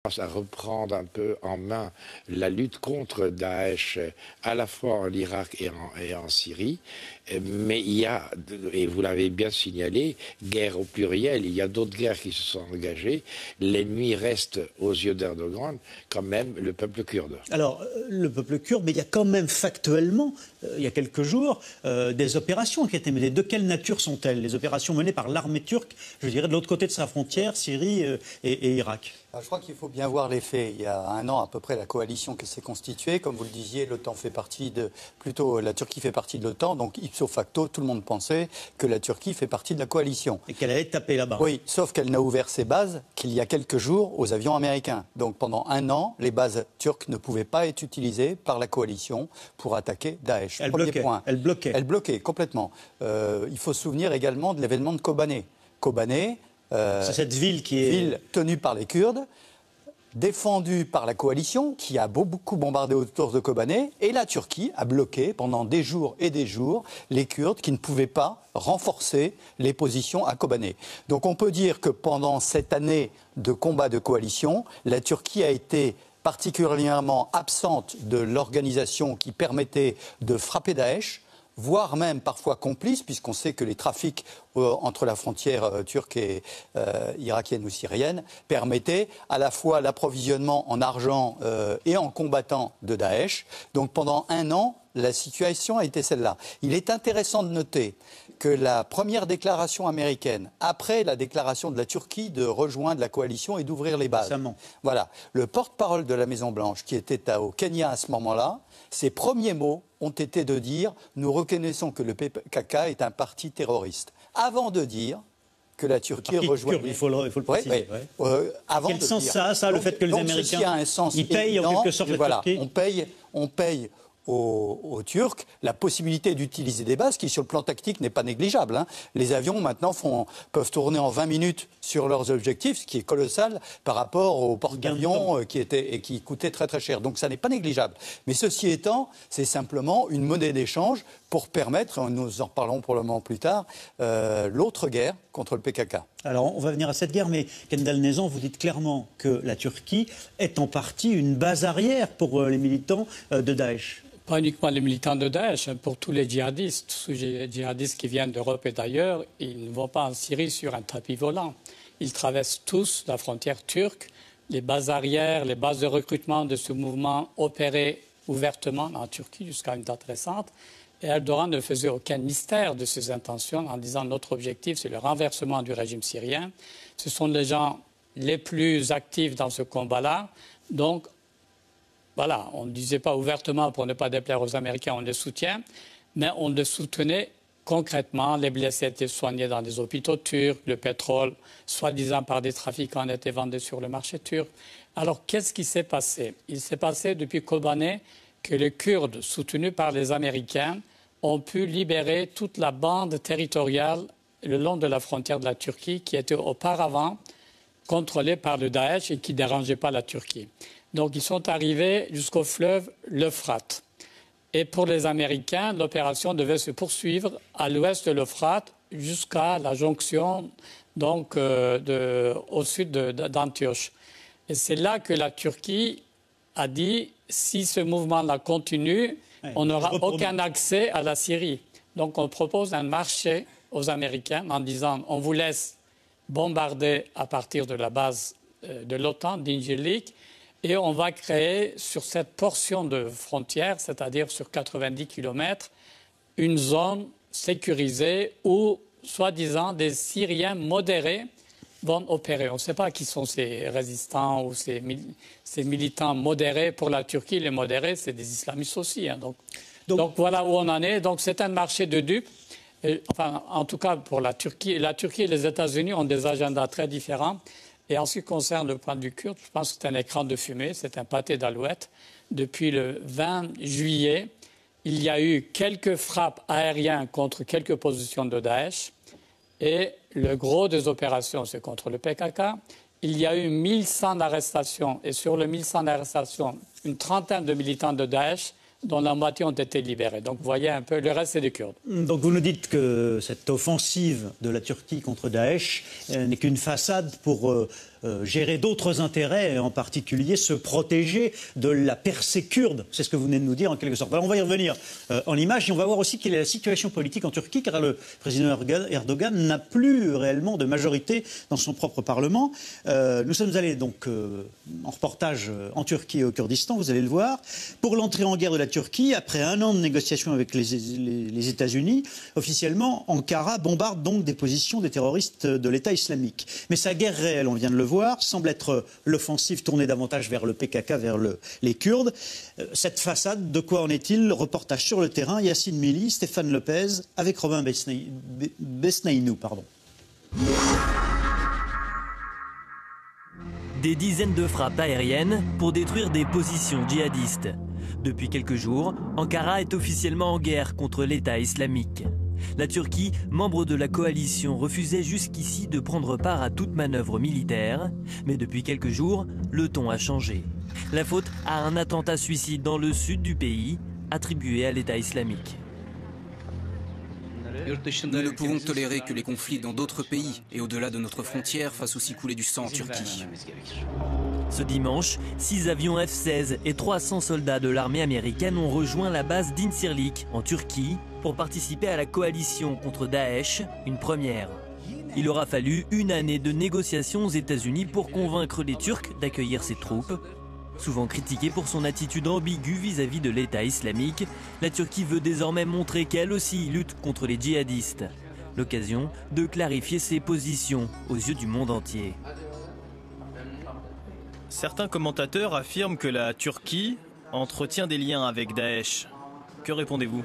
à reprendre un peu en main la lutte contre Daesh, à la fois en Irak et en Syrie. Mais il y a, et vous l'avez bien signalé, guerre au pluriel, il y a d'autres guerres qui se sont engagées. L'ennemi reste, aux yeux d'Erdogan, quand même le peuple kurde. Alors, le peuple kurde, mais il y a quand même factuellement, il y a quelques jours, des opérations qui étaient menées. De quelle nature sont-elles? Les opérations menées par l'armée turque, je dirais, de l'autre côté de sa frontière, Syrie et Irak. Alors, je crois qu'il faut bien voir les faits. Il y a un an à peu près, la coalition qui s'est constituée, comme vous le disiez, l'OTAN fait partie la Turquie fait partie de l'OTAN, donc ipso facto, tout le monde pensait que la Turquie fait partie de la coalition. Et qu'elle allait taper là-bas. Oui, sauf qu'elle n'a ouvert ses bases qu'il y a quelques jours aux avions américains. Donc pendant un an, les bases turques ne pouvaient pas être utilisées par la coalition pour attaquer Daesh. Elle bloquait. Elle bloquait complètement. Il faut se souvenir également de l'événement de Kobané. Kobané, c'est cette ville qui est... Ville tenue par les Kurdes, défendue par la coalition, qui a beaucoup bombardé autour de Kobané, et la Turquie a bloqué pendant des jours et des jours les Kurdes qui ne pouvaient pas renforcer les positions à Kobané. Donc on peut dire que pendant cette année de combat de coalition, la Turquie a été particulièrement absente de l'organisation qui permettait de frapper Daesh, voire même parfois complice, puisqu'on sait que les trafics entre la frontière turque et irakienne ou syrienne permettaient à la fois l'approvisionnement en argent et en combattants de Daesh. Donc pendant un an, la situation a été celle-là. Il est intéressant de noter que la première déclaration américaine, après la déclaration de la Turquie de rejoindre la coalition et d'ouvrir les bases, voilà, le porte-parole de la Maison-Blanche, qui était au Kenya à ce moment-là, ses premiers mots ont été de dire « Nous reconnaissons que le PKK est un parti terroriste », avant de dire que la Turquie rejoint... Il faut le préciser. Quel sens ça a, le fait que les Américains a un sens ils payent en quelque sorte la Turquie? On paye aux Turcs la possibilité d'utiliser des bases qui, sur le plan tactique, n'est pas négligeable. Hein. Les avions, maintenant, peuvent tourner en 20 minutes sur leurs objectifs, ce qui est colossal par rapport aux porte-avions qui coûtaient très très cher. Donc ça n'est pas négligeable. Mais ceci étant, c'est simplement une monnaie d'échange pour permettre, nous en reparlerons probablement plus tard, l'autre guerre contre le PKK. Alors, on va venir à cette guerre, mais Kendal Nezhan, vous dites clairement que la Turquie est en partie une base arrière pour les militants de Daesh. Pas uniquement les militants de Daesh, tous les djihadistes, qui viennent d'Europe et d'ailleurs, ils ne vont pas en Syrie sur un tapis volant. Ils traversent tous la frontière turque. Les bases arrières, les bases de recrutement de ce mouvement opéraient ouvertement en Turquie jusqu'à une date récente. Et Erdogan ne faisait aucun mystère de ses intentions en disant notre objectif, c'est le renversement du régime syrien. Ce sont les gens les plus actifs dans ce combat-là. Donc, voilà, on ne disait pas ouvertement pour ne pas déplaire aux Américains, on les soutient, mais on les soutenait concrètement. Les blessés étaient soignés dans des hôpitaux turcs, le pétrole, soi-disant par des trafiquants, était vendu sur le marché turc. Alors, qu'est-ce qui s'est passé? Il s'est passé depuis Kobané que les Kurdes, soutenus par les Américains, ont pu libérer toute la bande territoriale le long de la frontière de la Turquie qui était auparavant contrôlée par le Daesh et qui ne dérangeait pas la Turquie. Donc, ils sont arrivés jusqu'au fleuve l'Euphrate. Et pour les Américains, l'opération devait se poursuivre à l'ouest de l'Euphrate jusqu'à la jonction donc, au sud d'Antioche. Et c'est là que la Turquie a dit, si ce mouvement-là continue, on n'aura aucun accès à la Syrie. Donc, on propose un marché aux Américains en disant, on vous laisse bombarder à partir de la base de l'OTAN, d'Injilik, et on va créer sur cette portion de frontière, c'est-à-dire sur 90 km, une zone sécurisée où, soi-disant, des Syriens modérés vont opérer. On ne sait pas qui sont ces résistants ou ces militants modérés. Pour la Turquie, les modérés, c'est des islamistes aussi. Hein. Donc voilà où on en est. Donc c'est un marché de dupes. Enfin, en tout cas, pour la Turquie et les États-Unis ont des agendas très différents. Et en ce qui concerne le point de vue kurde, je pense que c'est un écran de fumée, c'est un pâté d'alouettes. Depuis le 20 juillet, il y a eu quelques frappes aériennes contre quelques positions de Daesh. Et le gros des opérations, c'est contre le PKK. Il y a eu 1100 arrestations. Et sur les 1100 arrestations, une trentaine de militants de Daesh, dont la moitié ont été libérés. Donc vous voyez un peu, le reste c'est des Kurdes. Donc vous nous dites que cette offensive de la Turquie contre Daesh n'est qu'une façade pour gérer d'autres intérêts, en particulier se protéger de la percée kurde. C'est ce que vous venez de nous dire en quelque sorte. Alors on va y revenir en image et on va voir aussi quelle est la situation politique en Turquie, car le président Erdogan n'a plus réellement de majorité dans son propre Parlement. Nous sommes allés donc en reportage en Turquie et au Kurdistan, vous allez le voir, pour l'entrée en guerre de la Turquie, après un an de négociations avec les États-Unis. Officiellement, Ankara bombarde donc des positions des terroristes de l'État islamique. Mais sa guerre réelle, on vient de le voir, semble être l'offensive tournée davantage vers le PKK, vers les Kurdes. Cette façade, de quoi en est-il? Reportage sur le terrain, Yacine Mili, Stéphane Lepez, avec Robin Besnaïnou. Des dizaines de frappes aériennes pour détruire des positions djihadistes. Depuis quelques jours, Ankara est officiellement en guerre contre l'État islamique. La Turquie, membre de la coalition, refusait jusqu'ici de prendre part à toute manœuvre militaire. Mais depuis quelques jours, le ton a changé. La faute à un attentat suicide dans le sud du pays, attribué à l'État islamique. Nous ne pouvons tolérer que les conflits dans d'autres pays et au-delà de notre frontière fassent aussi couler du sang en Turquie. Ce dimanche, 6 avions F-16 et 300 soldats de l'armée américaine ont rejoint la base d'Incirlik en Turquie pour participer à la coalition contre Daesh, une première. Il aura fallu une année de négociations aux États-Unis pour convaincre les Turcs d'accueillir ces troupes. Souvent critiquée pour son attitude ambiguë vis-à-vis de l'État islamique, la Turquie veut désormais montrer qu'elle aussi lutte contre les djihadistes. L'occasion de clarifier ses positions aux yeux du monde entier. Certains commentateurs affirment que la Turquie entretient des liens avec Daesh. Que répondez-vous ?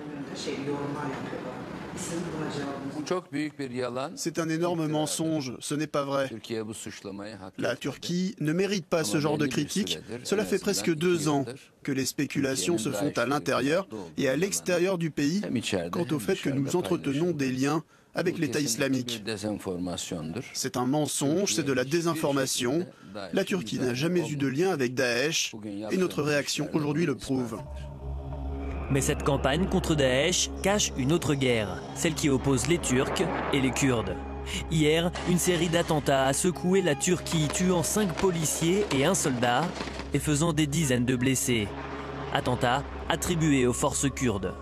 C'est un énorme mensonge, ce n'est pas vrai. La Turquie ne mérite pas ce genre de critique. Cela fait presque 2 ans que les spéculations se font à l'intérieur et à l'extérieur du pays quant au fait que nous entretenons des liens avec l'État islamique. C'est un mensonge, c'est de la désinformation. La Turquie n'a jamais eu de lien avec Daesh et notre réaction aujourd'hui le prouve. Mais cette campagne contre Daesh cache une autre guerre, celle qui oppose les Turcs et les Kurdes. Hier, une série d'attentats a secoué la Turquie, tuant 5 policiers et 1 soldat et faisant des dizaines de blessés. Attentats attribués aux forces kurdes.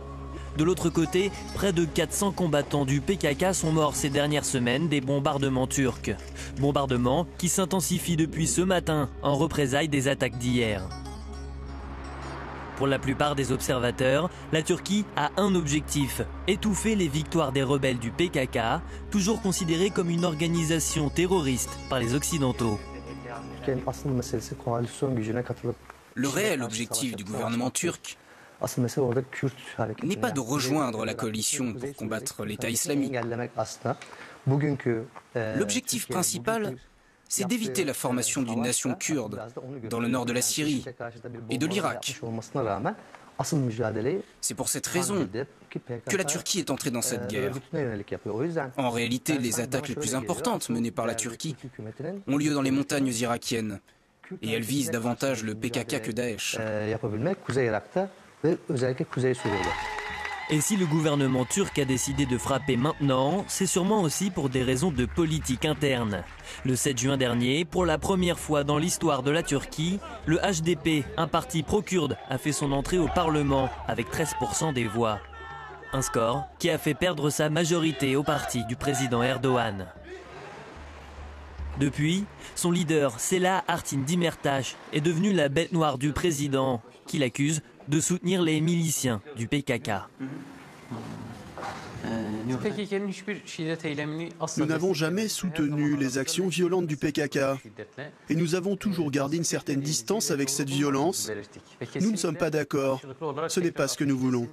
De l'autre côté, près de 400 combattants du PKK sont morts ces dernières semaines des bombardements turcs. Bombardements qui s'intensifient depuis ce matin en représailles des attaques d'hier. Pour la plupart des observateurs, la Turquie a un objectif, étouffer les victoires des rebelles du PKK, toujours considérés comme une organisation terroriste par les Occidentaux. Le réel objectif du gouvernement turc n'est pas de rejoindre la coalition pour combattre l'État islamique. L'objectif principal, c'est d'éviter la formation d'une nation kurde dans le nord de la Syrie et de l'Irak. C'est pour cette raison que la Turquie est entrée dans cette guerre. En réalité, les attaques les plus importantes menées par la Turquie ont lieu dans les montagnes irakiennes et elles visent davantage le PKK que Daesh. Et si le gouvernement turc a décidé de frapper maintenant, c'est sûrement aussi pour des raisons de politique interne. Le 7 juin dernier, pour la première fois dans l'histoire de la Turquie, le HDP, un parti pro-kurde, a fait son entrée au Parlement avec 13% des voix. Un score qui a fait perdre sa majorité au parti du président Erdogan. Depuis, son leader, Selahattin Demirtas, est devenu la bête noire du président, qui l'accuse de soutenir les miliciens du PKK. Nous n'avons jamais soutenu les actions violentes du PKK et nous avons toujours gardé une certaine distance avec cette violence. Nous ne sommes pas d'accord, ce n'est pas ce que nous voulons.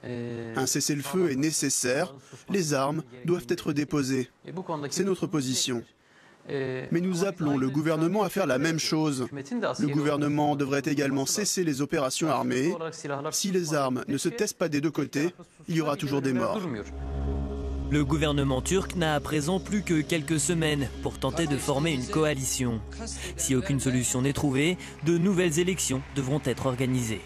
Un cessez-le-feu est nécessaire, les armes doivent être déposées. C'est notre position. Mais nous appelons le gouvernement à faire la même chose. Le gouvernement devrait également cesser les opérations armées. Si les armes ne se taisent pas des deux côtés, il y aura toujours des morts. Le gouvernement turc n'a à présent plus que quelques semaines pour tenter de former une coalition. Si aucune solution n'est trouvée, de nouvelles élections devront être organisées.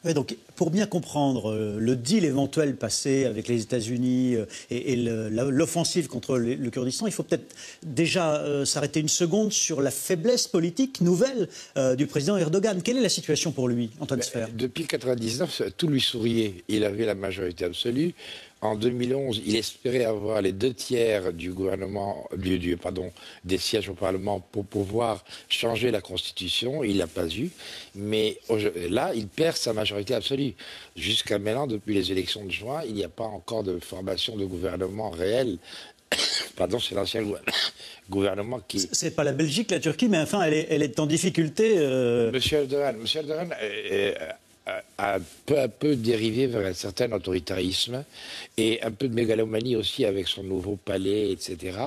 Ouais, donc, pour bien comprendre le deal éventuel passé avec les États-Unis et l'offensive contre le Kurdistan, il faut peut-être déjà s'arrêter une seconde sur la faiblesse politique nouvelle du président Erdogan. Quelle est la situation pour lui, Antoine Sfer? Depuis 1999, tout lui souriait. Il avait la majorité absolue. En 2011, il espérait avoir les 2/3 du gouvernement, des sièges au Parlement pour pouvoir changer la Constitution. Il l'a pas eu. Mais là, il perd sa majorité absolue. Jusqu'à maintenant, depuis les élections de juin, il n'y a pas encore de formation de gouvernement réel. Pardon, c'est l'ancien gouvernement qui... C'est pas la Belgique, la Turquie, mais enfin, elle est en difficulté. Monsieur Erdogan a peu à peu dérivé vers un certain autoritarisme et un peu de mégalomanie aussi avec son nouveau palais, etc.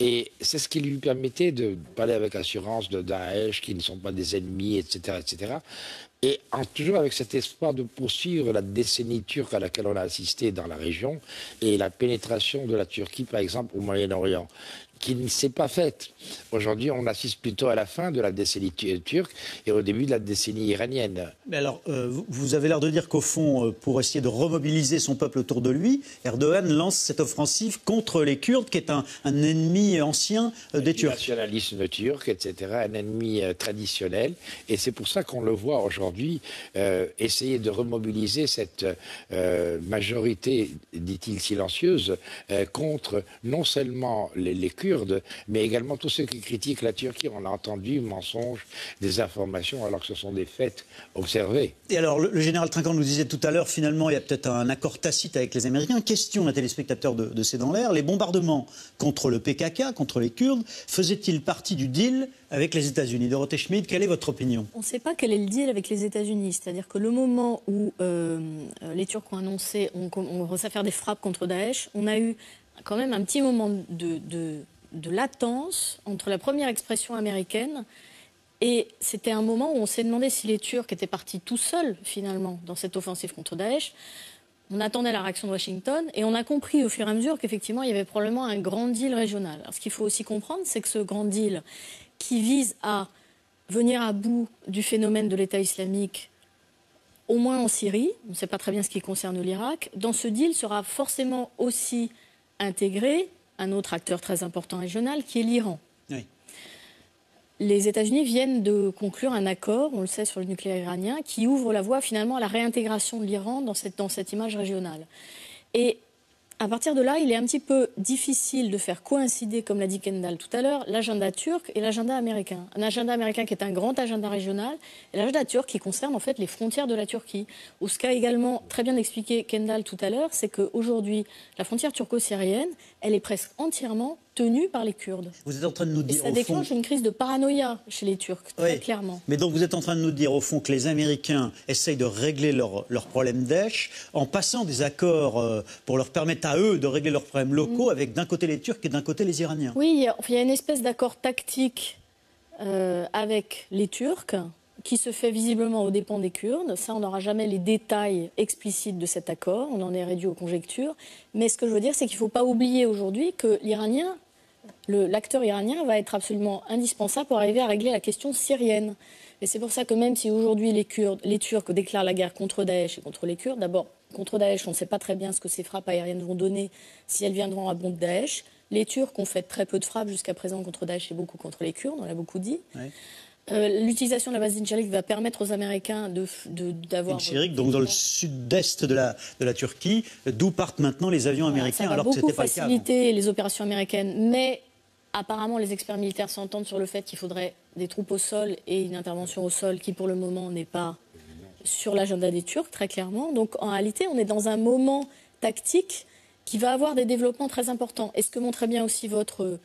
Et c'est ce qui lui permettait de parler avec assurance de Daesh, qui ne sont pas des ennemis, etc., etc. Et toujours avec cet espoir de poursuivre la décennie turque à laquelle on a assisté dans la région et la pénétration de la Turquie, par exemple, au Moyen-Orient, qui ne s'est pas faite. Aujourd'hui, on assiste plutôt à la fin de la décennie turque et au début de la décennie iranienne. Mais alors, vous avez l'air de dire qu'au fond, pour essayer de remobiliser son peuple autour de lui, Erdogan lance cette offensive contre les Kurdes, qui est un ennemi ancien des Turcs. Le nationalisme turc, etc., un ennemi traditionnel. Et c'est pour ça qu'on le voit aujourd'hui essayer de remobiliser cette majorité, dit-il, silencieuse, contre non seulement les Kurdes, mais également tous ceux qui critiquent la Turquie. On a entendu mensonges, des informations, alors que ce sont des faits observés. Et alors, le général Trinquant nous disait tout à l'heure, finalement, il y a peut-être un accord tacite avec les Américains. Question d'un téléspectateur de C'est dans l'air. Les bombardements contre le PKK, contre les Kurdes, faisaient-ils partie du deal avec les États-Unis? Dorothée Schmidt, quelle est votre opinion? On ne sait pas quel est le deal avec les États-Unis. C'est-à-dire que le moment où les Turcs ont annoncé, on commence à faire des frappes contre Daesh, on a eu quand même un petit moment de latence entre la première expression américaine et c'était un moment où on s'est demandé si les Turcs étaient partis tout seuls, finalement, dans cette offensive contre Daesh. On attendait la réaction de Washington et on a compris au fur et à mesure qu'effectivement, il y avait probablement un grand deal régional. Alors, ce qu'il faut aussi comprendre, c'est que ce grand deal qui vise à venir à bout du phénomène de l'État islamique, au moins en Syrie, on ne sait pas très bien ce qui concerne l'Irak, dans ce deal sera forcément aussi intégré un autre acteur très important régional, qui est l'Iran. Oui. Les États-Unis viennent de conclure un accord, on le sait, sur le nucléaire iranien, qui ouvre la voie finalement à la réintégration de l'Iran dans cette image régionale. Et à partir de là, il est un petit peu difficile de faire coïncider, comme l'a dit Kendall tout à l'heure, l'agenda turc et l'agenda américain. Un agenda américain qui est un grand agenda régional, et l'agenda turc qui concerne en fait les frontières de la Turquie. Ou ce qu'a également très bien expliqué Kendall tout à l'heure, c'est qu'aujourd'hui, la frontière turco-syrienne, elle est presque entièrement tenue par les Kurdes. Vous êtes en train de nous dire, et ça déclenche une crise de paranoïa chez les Turcs, très clairement. Mais donc vous êtes en train de nous dire, au fond, que les Américains essayent de régler leurs problèmes Daesh en passant des accords pour leur permettre à eux de régler leurs problèmes locaux, avec d'un côté les Turcs et d'un côté les Iraniens. Oui, il y a une espèce d'accord tactique avec les Turcs qui se fait visiblement aux dépens des Kurdes. Ça, on n'aura jamais les détails explicites de cet accord. On en est réduit aux conjectures. Mais ce que je veux dire, c'est qu'il ne faut pas oublier aujourd'hui que l'acteur iranien va être absolument indispensable pour arriver à régler la question syrienne. Et c'est pour ça que même si aujourd'hui les Turcs déclarent la guerre contre Daesh et contre les Kurdes, d'abord, contre Daesh, on ne sait pas très bien ce que ces frappes aériennes vont donner, si elles viendront à bon de Daesh. Les Turcs ont fait très peu de frappes jusqu'à présent contre Daesh et beaucoup contre les Kurdes, on l'a beaucoup dit. Oui. L'utilisation de la base d'Inchilik va permettre aux Américains d'avoir... Inchilik, donc dans le sud-est de la Turquie, d'où partent maintenant les avions américains, alors que ce n'était pas le cas. Ça va beaucoup faciliter les opérations américaines, mais apparemment les experts militaires s'entendent sur le fait qu'il faudrait des troupes au sol et une intervention au sol qui pour le moment n'est pas sur l'agenda des Turcs, très clairement. Donc en réalité, on est dans un moment tactique qui va avoir des développements très importants. Et ce que montrait bien aussi votre...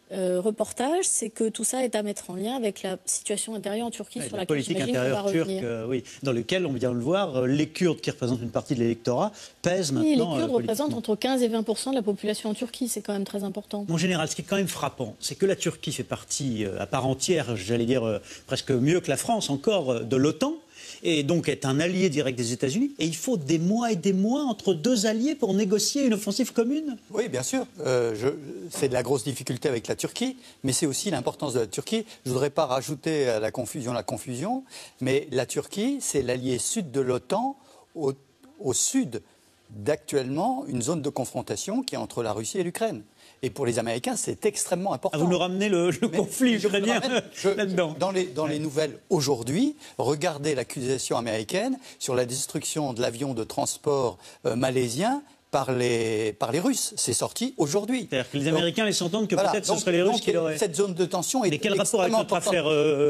reportage, c'est que tout ça est à mettre en lien avec la situation intérieure en Turquie, sur la laquelle politique intérieure turque, oui, dans lequel, on vient de le voir, les Kurdes, qui représentent une partie de l'électorat, pèsent maintenant. Les Kurdes représentent entre 15 et 20% de la population en Turquie, c'est quand même très important. Mon général, ce qui est quand même frappant, c'est que la Turquie fait partie à part entière, j'allais dire presque mieux que la France encore, de l'OTAN. et donc est un allié direct des États-Unis. Et il faut des mois et des mois entre deux alliés pour négocier une offensive commune. Oui, bien sûr. C'est de la grosse difficulté avec la Turquie, mais c'est aussi l'importance de la Turquie. Je ne voudrais pas rajouter à la confusion, mais la Turquie, c'est l'allié sud de l'OTAN au sud d'actuellement une zone de confrontation qui est entre la Russie et l'Ukraine. Et pour les Américains, c'est extrêmement important. Vous nous ramenez le conflit ukrainien là-dedans. Dans les nouvelles aujourd'hui, regardez l'accusation américaine sur la destruction de l'avion de transport malaisien par les Russes. C'est sorti aujourd'hui. C'est-à-dire que les Américains laissent entendre que peut-être ce seraient les Russes qui l'auraient. Cette zone de tension est quel rapport avec notre affaire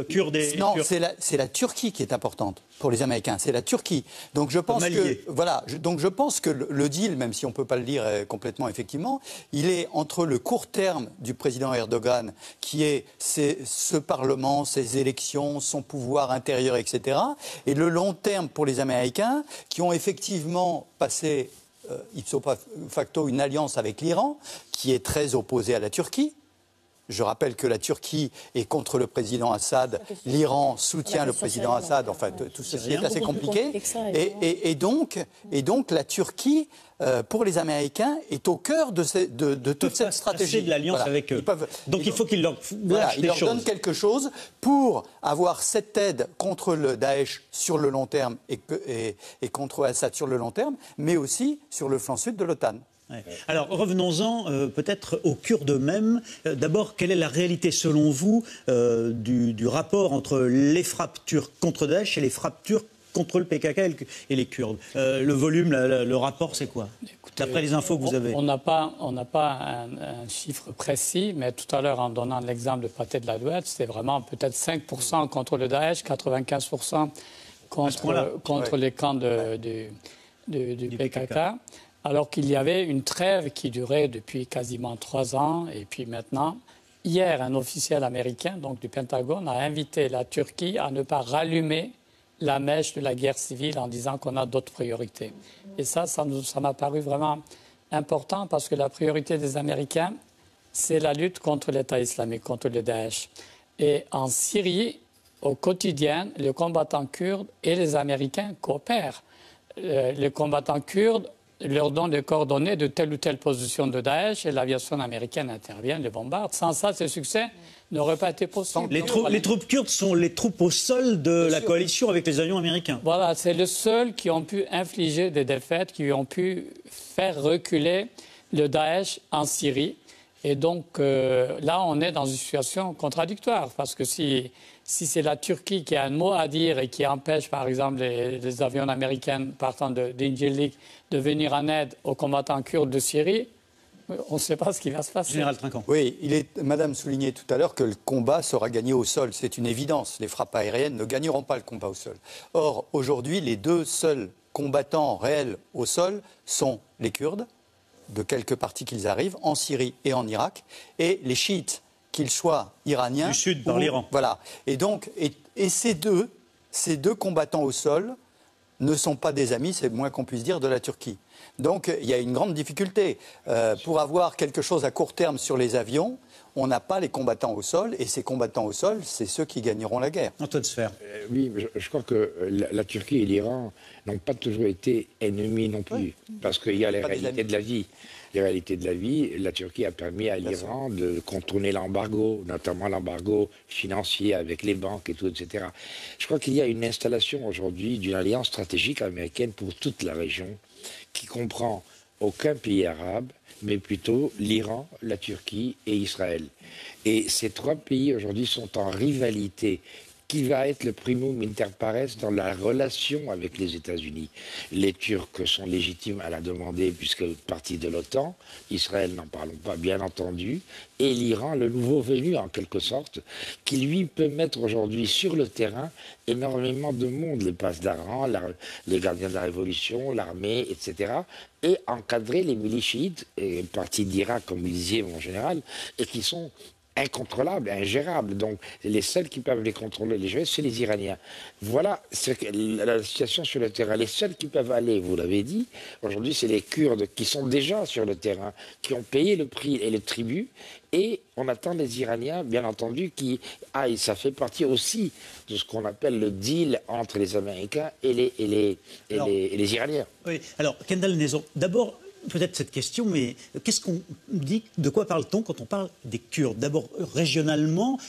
kurde et Non, turque? c'est la Turquie qui est importante pour les Américains. C'est la Turquie. Donc je pense que le deal, même si on ne peut pas le lire complètement effectivement, il est entre le court terme du président Erdogan, qui est ce Parlement, ses élections, son pouvoir intérieur, etc., et le long terme pour les Américains, qui ont effectivement passé ipso facto une alliance avec l'Iran, qui est très opposée à la Turquie. Je rappelle que la Turquie est contre le président Assad, l'Iran soutient le président Assad, enfin tout ceci est assez compliqué. Et donc la Turquie, pour les Américains, est au cœur de toute cette stratégie. De l'alliance avec eux. Donc il faut qu'ils leur lâchent des choses. Donnent quelque chose pour avoir cette aide contre le Daesh sur le long terme et contre Assad sur le long terme, mais aussi sur le flanc sud de l'OTAN. Ouais. Alors revenons-en peut-être aux Kurdes eux-mêmes. D'abord, quelle est la réalité selon vous du rapport entre les frappes turques contre Daesh et les frappes turques contre le PKK et les Kurdes? Le volume, le rapport, c'est quoi? D'après les infos que vous avez. On n'a pas un chiffre précis, mais tout à l'heure, en donnant l'exemple de Pâté de l'Alouette, c'est vraiment peut-être 5% contre le Daesh, 95% contre les camps du PKK. Alors qu'il y avait une trêve qui durait depuis quasiment 3 ans. Et puis maintenant, hier, un officiel américain, donc du Pentagone, a invité la Turquie à ne pas rallumer la mèche de la guerre civile en disant qu'on a d'autres priorités. Et ça m'a paru vraiment important parce que la priorité des Américains, c'est la lutte contre l'État islamique, contre le Daesh. Et en Syrie, au quotidien, les combattants kurdes et les Américains coopèrent. Les combattants kurdes leur donnent des coordonnées de telle ou telle position de Daesh et l'aviation américaine intervient, les bombarde. Sans ça, ce succès n'aurait pas été possible. Les troupes kurdes sont les troupes au sol de la coalition avec les avions américains. Voilà, c'est les seuls qui ont pu infliger des défaites, qui ont pu faire reculer le Daesh en Syrie. Et donc là, on est dans une situation contradictoire parce que si c'est la Turquie qui a un mot à dire et qui empêche, par exemple, les avions américains partant d'Injilik de venir en aide aux combattants kurdes de Syrie, on ne sait pas ce qui va se passer. Général Trinquant. Oui, Madame soulignait tout à l'heure que le combat sera gagné au sol. C'est une évidence. Les frappes aériennes ne gagneront pas le combat au sol. Or, aujourd'hui, les deux seuls combattants réels au sol sont les Kurdes, de quelque partie qu'ils arrivent, en Syrie et en Irak, et les chiites, qu'ils soient iraniens. Du sud, par l'Iran. Voilà. Et donc, ces deux combattants au sol ne sont pas des amis, c'est le moins qu'on puisse dire, de la Turquie. Donc, il y a une grande difficulté. Pour avoir quelque chose à court terme sur les avions, on n'a pas les combattants au sol, et ces combattants au sol, c'est ceux qui gagneront la guerre. Antoine Sfer. Oui, je crois que la Turquie et l'Iran n'ont pas toujours été ennemis non plus, parce qu'il y a les réalités de la vie. Les réalités de la vie, la Turquie a permis à l'Iran de contourner l'embargo, notamment l'embargo financier avec les banques et tout, etc. Je crois qu'il y a une installation aujourd'hui d'une alliance stratégique américaine pour toute la région qui comprend aucun pays arabe, mais plutôt l'Iran, la Turquie et Israël. Et ces 3 pays aujourd'hui sont en rivalité. Qui va être le primum inter pares dans la relation avec les États-Unis? Les Turcs sont légitimes à la demander puisque partie de l'OTAN, Israël n'en parlons pas bien entendu, et l'Iran, le nouveau venu en quelque sorte, qui lui peut mettre aujourd'hui sur le terrain énormément de monde, les passes d'Aran, les gardiens de la révolution, l'armée, etc., et encadrer les milices chiites, et partie d'Irak comme vous disiez mon général, et qui sont incontrôlables, ingérables. Donc les seuls qui peuvent les contrôler, les gérer, c'est les Iraniens. Voilà la situation sur le terrain. Les seuls qui peuvent aller, vous l'avez dit, aujourd'hui, c'est les Kurdes qui sont déjà sur le terrain, qui ont payé le prix et le tribut. Et on attend les Iraniens, bien entendu, qui aillent. Ça fait partie aussi de ce qu'on appelle le deal entre les Américains et les Iraniens. Oui, alors, Kendall Nezon, d'abord, peut-être cette question, mais qu'est-ce qu'on dit, de quoi parle-t-on quand on parle des Kurdes? D'abord, régionalement,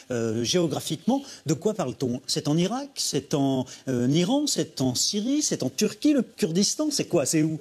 géographiquement, de quoi parle-t-on? C'est en Irak, c'est en Iran, c'est en Syrie, c'est en Turquie, le Kurdistan, c'est quoi? C'est où?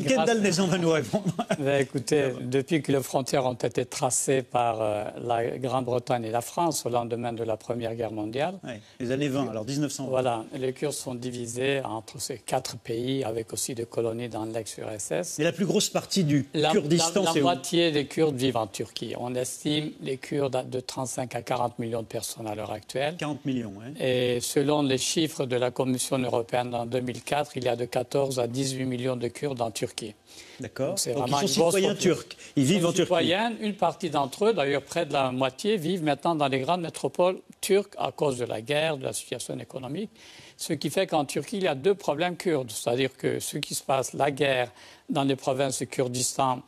Kendall Nezon va nous répondre. Écoutez, depuis que les frontières ont été tracées par la Grande-Bretagne et la France au lendemain de la Première Guerre mondiale, les années 20, alors 1920. Voilà, les Kurdes sont divisés entre ces 4 pays, avec aussi des colonies dans l'ex-URSS. Et la plus grosse partie du Kurdistan, c'est où? La moitié des Kurdes vivent en Turquie. On estime les Kurdes de 35 à 40 millions de personnes à l'heure actuelle. 40 millions, oui. Et selon les chiffres de la Commission européenne en 2004, il y a de 14 à 18 millions de Kurdes en Turquie. D'accord. Donc ils sont citoyens turcs. Ils vivent en Turquie. Une partie d'entre eux, d'ailleurs près de la moitié, vivent maintenant dans les grandes métropoles turques à cause de la guerre, de la situation économique. Ce qui fait qu'en Turquie, il y a 2 problèmes kurdes. C'est-à-dire que ce qui se passe, la guerre dans les provinces du Kurdistan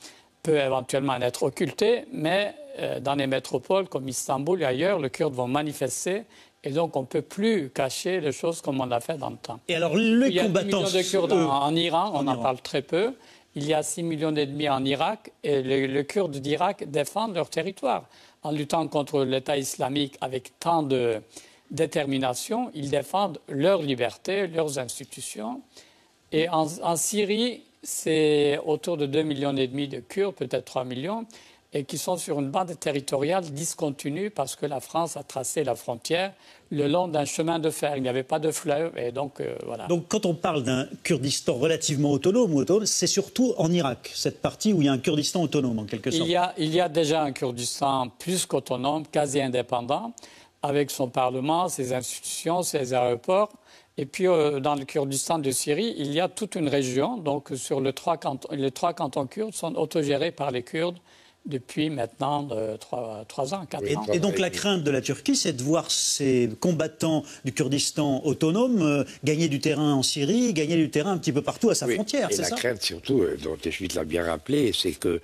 peut éventuellement être occulté, mais dans les métropoles comme Istanbul et ailleurs, les Kurdes vont manifester. Et donc, on ne peut plus cacher les choses comme on l'a fait dans le temps. Et alors, les il y a combattants... 10 millions de Kurdes en Iran, on en parle très peu. Il y a 6,5 millions en Irak. Et les Kurdes d'Irak défendent leur territoire. En luttant contre l'État islamique avec tant de détermination, ils défendent leur liberté, leurs institutions. Et en Syrie, c'est autour de 2,5 millions de Kurdes, peut-être 3 millions, et qui sont sur une bande territoriale discontinue parce que la France a tracé la frontière le long d'un chemin de fer. Il n'y avait pas de fleuve, et donc voilà. Donc quand on parle d'un Kurdistan relativement autonome, c'est surtout en Irak, cette partie où il y a un Kurdistan autonome, en quelque sorte. Il y a déjà un Kurdistan plus qu'autonome, quasi indépendant, avec son parlement, ses institutions, ses aéroports. Et puis, dans le Kurdistan de Syrie, il y a toute une région. Donc, sur les 3 cantons kurdes sont autogérés par les Kurdes depuis maintenant 3 ans, 4 ans. Et donc la crainte de la Turquie, c'est de voir ces combattants du Kurdistan autonome gagner du terrain en Syrie, gagner du terrain un petit peu partout à sa frontière, c'est ça? Et la crainte surtout, dont Teschwit l'a bien rappelé, c'est que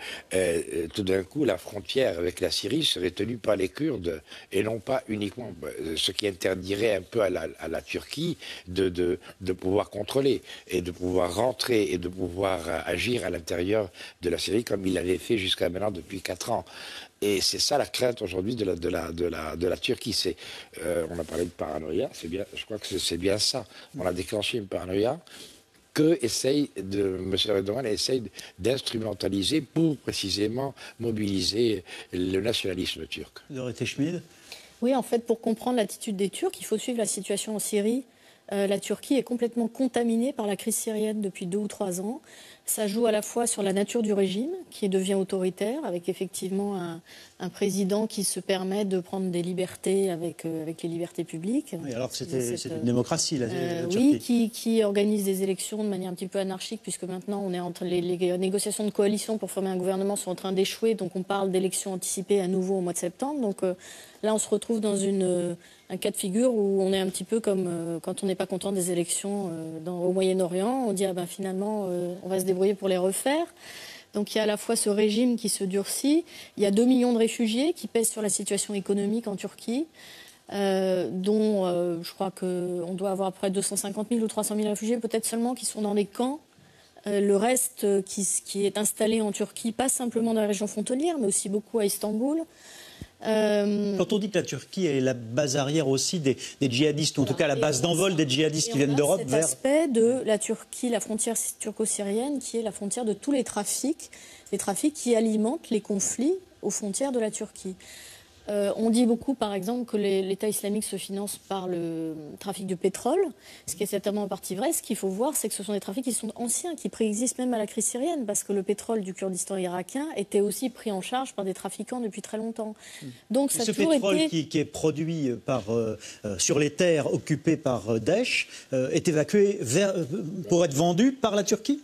tout d'un coup, la frontière avec la Syrie serait tenue par les Kurdes et non pas uniquement, ce qui interdirait un peu à la Turquie de pouvoir contrôler et de pouvoir rentrer et de pouvoir agir à l'intérieur de la Syrie comme il l'avait fait jusqu'à maintenant depuis 4 ans. Et c'est ça la crainte aujourd'hui de la Turquie. On a parlé de paranoïa, c'est bien, je crois que c'est bien ça. On a déclenché une paranoïa M. Erdogan essaye d'instrumentaliser pour précisément mobiliser le nationalisme turc. Dorothée Schmid. Oui, en fait, pour comprendre l'attitude des Turcs, il faut suivre la situation en Syrie. La Turquie est complètement contaminée par la crise syrienne depuis 2 ou 3 ans. Ça joue à la fois sur la nature du régime, qui devient autoritaire, avec effectivement un président qui se permet de prendre des libertés avec les libertés publiques. Oui, alors c'est une démocratie, la Turquie. Oui, qui organise des élections de manière un petit peu anarchique, puisque maintenant on est entre les négociations de coalition pour former un gouvernement sont en train d'échouer, donc on parle d'élections anticipées à nouveau au mois de septembre. Donc là, on se retrouve dans un cas de figure où on est un petit peu comme quand on n'est pas content des élections au Moyen-Orient. On dit finalement, on va se débrouiller pour les refaire. Donc il y a à la fois ce régime qui se durcit, il y a 2 millions de réfugiés qui pèsent sur la situation économique en Turquie, dont je crois qu'on doit avoir près de 250 000 ou 300 000 réfugiés peut-être seulement qui sont dans les camps. Le reste qui est installé en Turquie, pas simplement dans la région frontalière, mais aussi beaucoup à Istanbul. Quand on dit que la Turquie est la base arrière aussi des djihadistes, ou en tout cas la base d'envol des djihadistes qui viennent d'Europe vers... cet aspect de la Turquie, la frontière turco-syrienne, qui est la frontière de tous les trafics qui alimentent les conflits aux frontières de la Turquie. On dit beaucoup, par exemple, que l'État islamique se finance par le trafic de pétrole, ce qui est certainement en partie vrai. Ce qu'il faut voir, c'est que ce sont des trafics qui sont anciens, qui préexistent même à la crise syrienne, parce que le pétrole du Kurdistan irakien était aussi pris en charge par des trafiquants depuis très longtemps. Donc, ça ce pétrole qui est produit sur les terres occupées par Daesh est évacué pour être vendu par la Turquie ?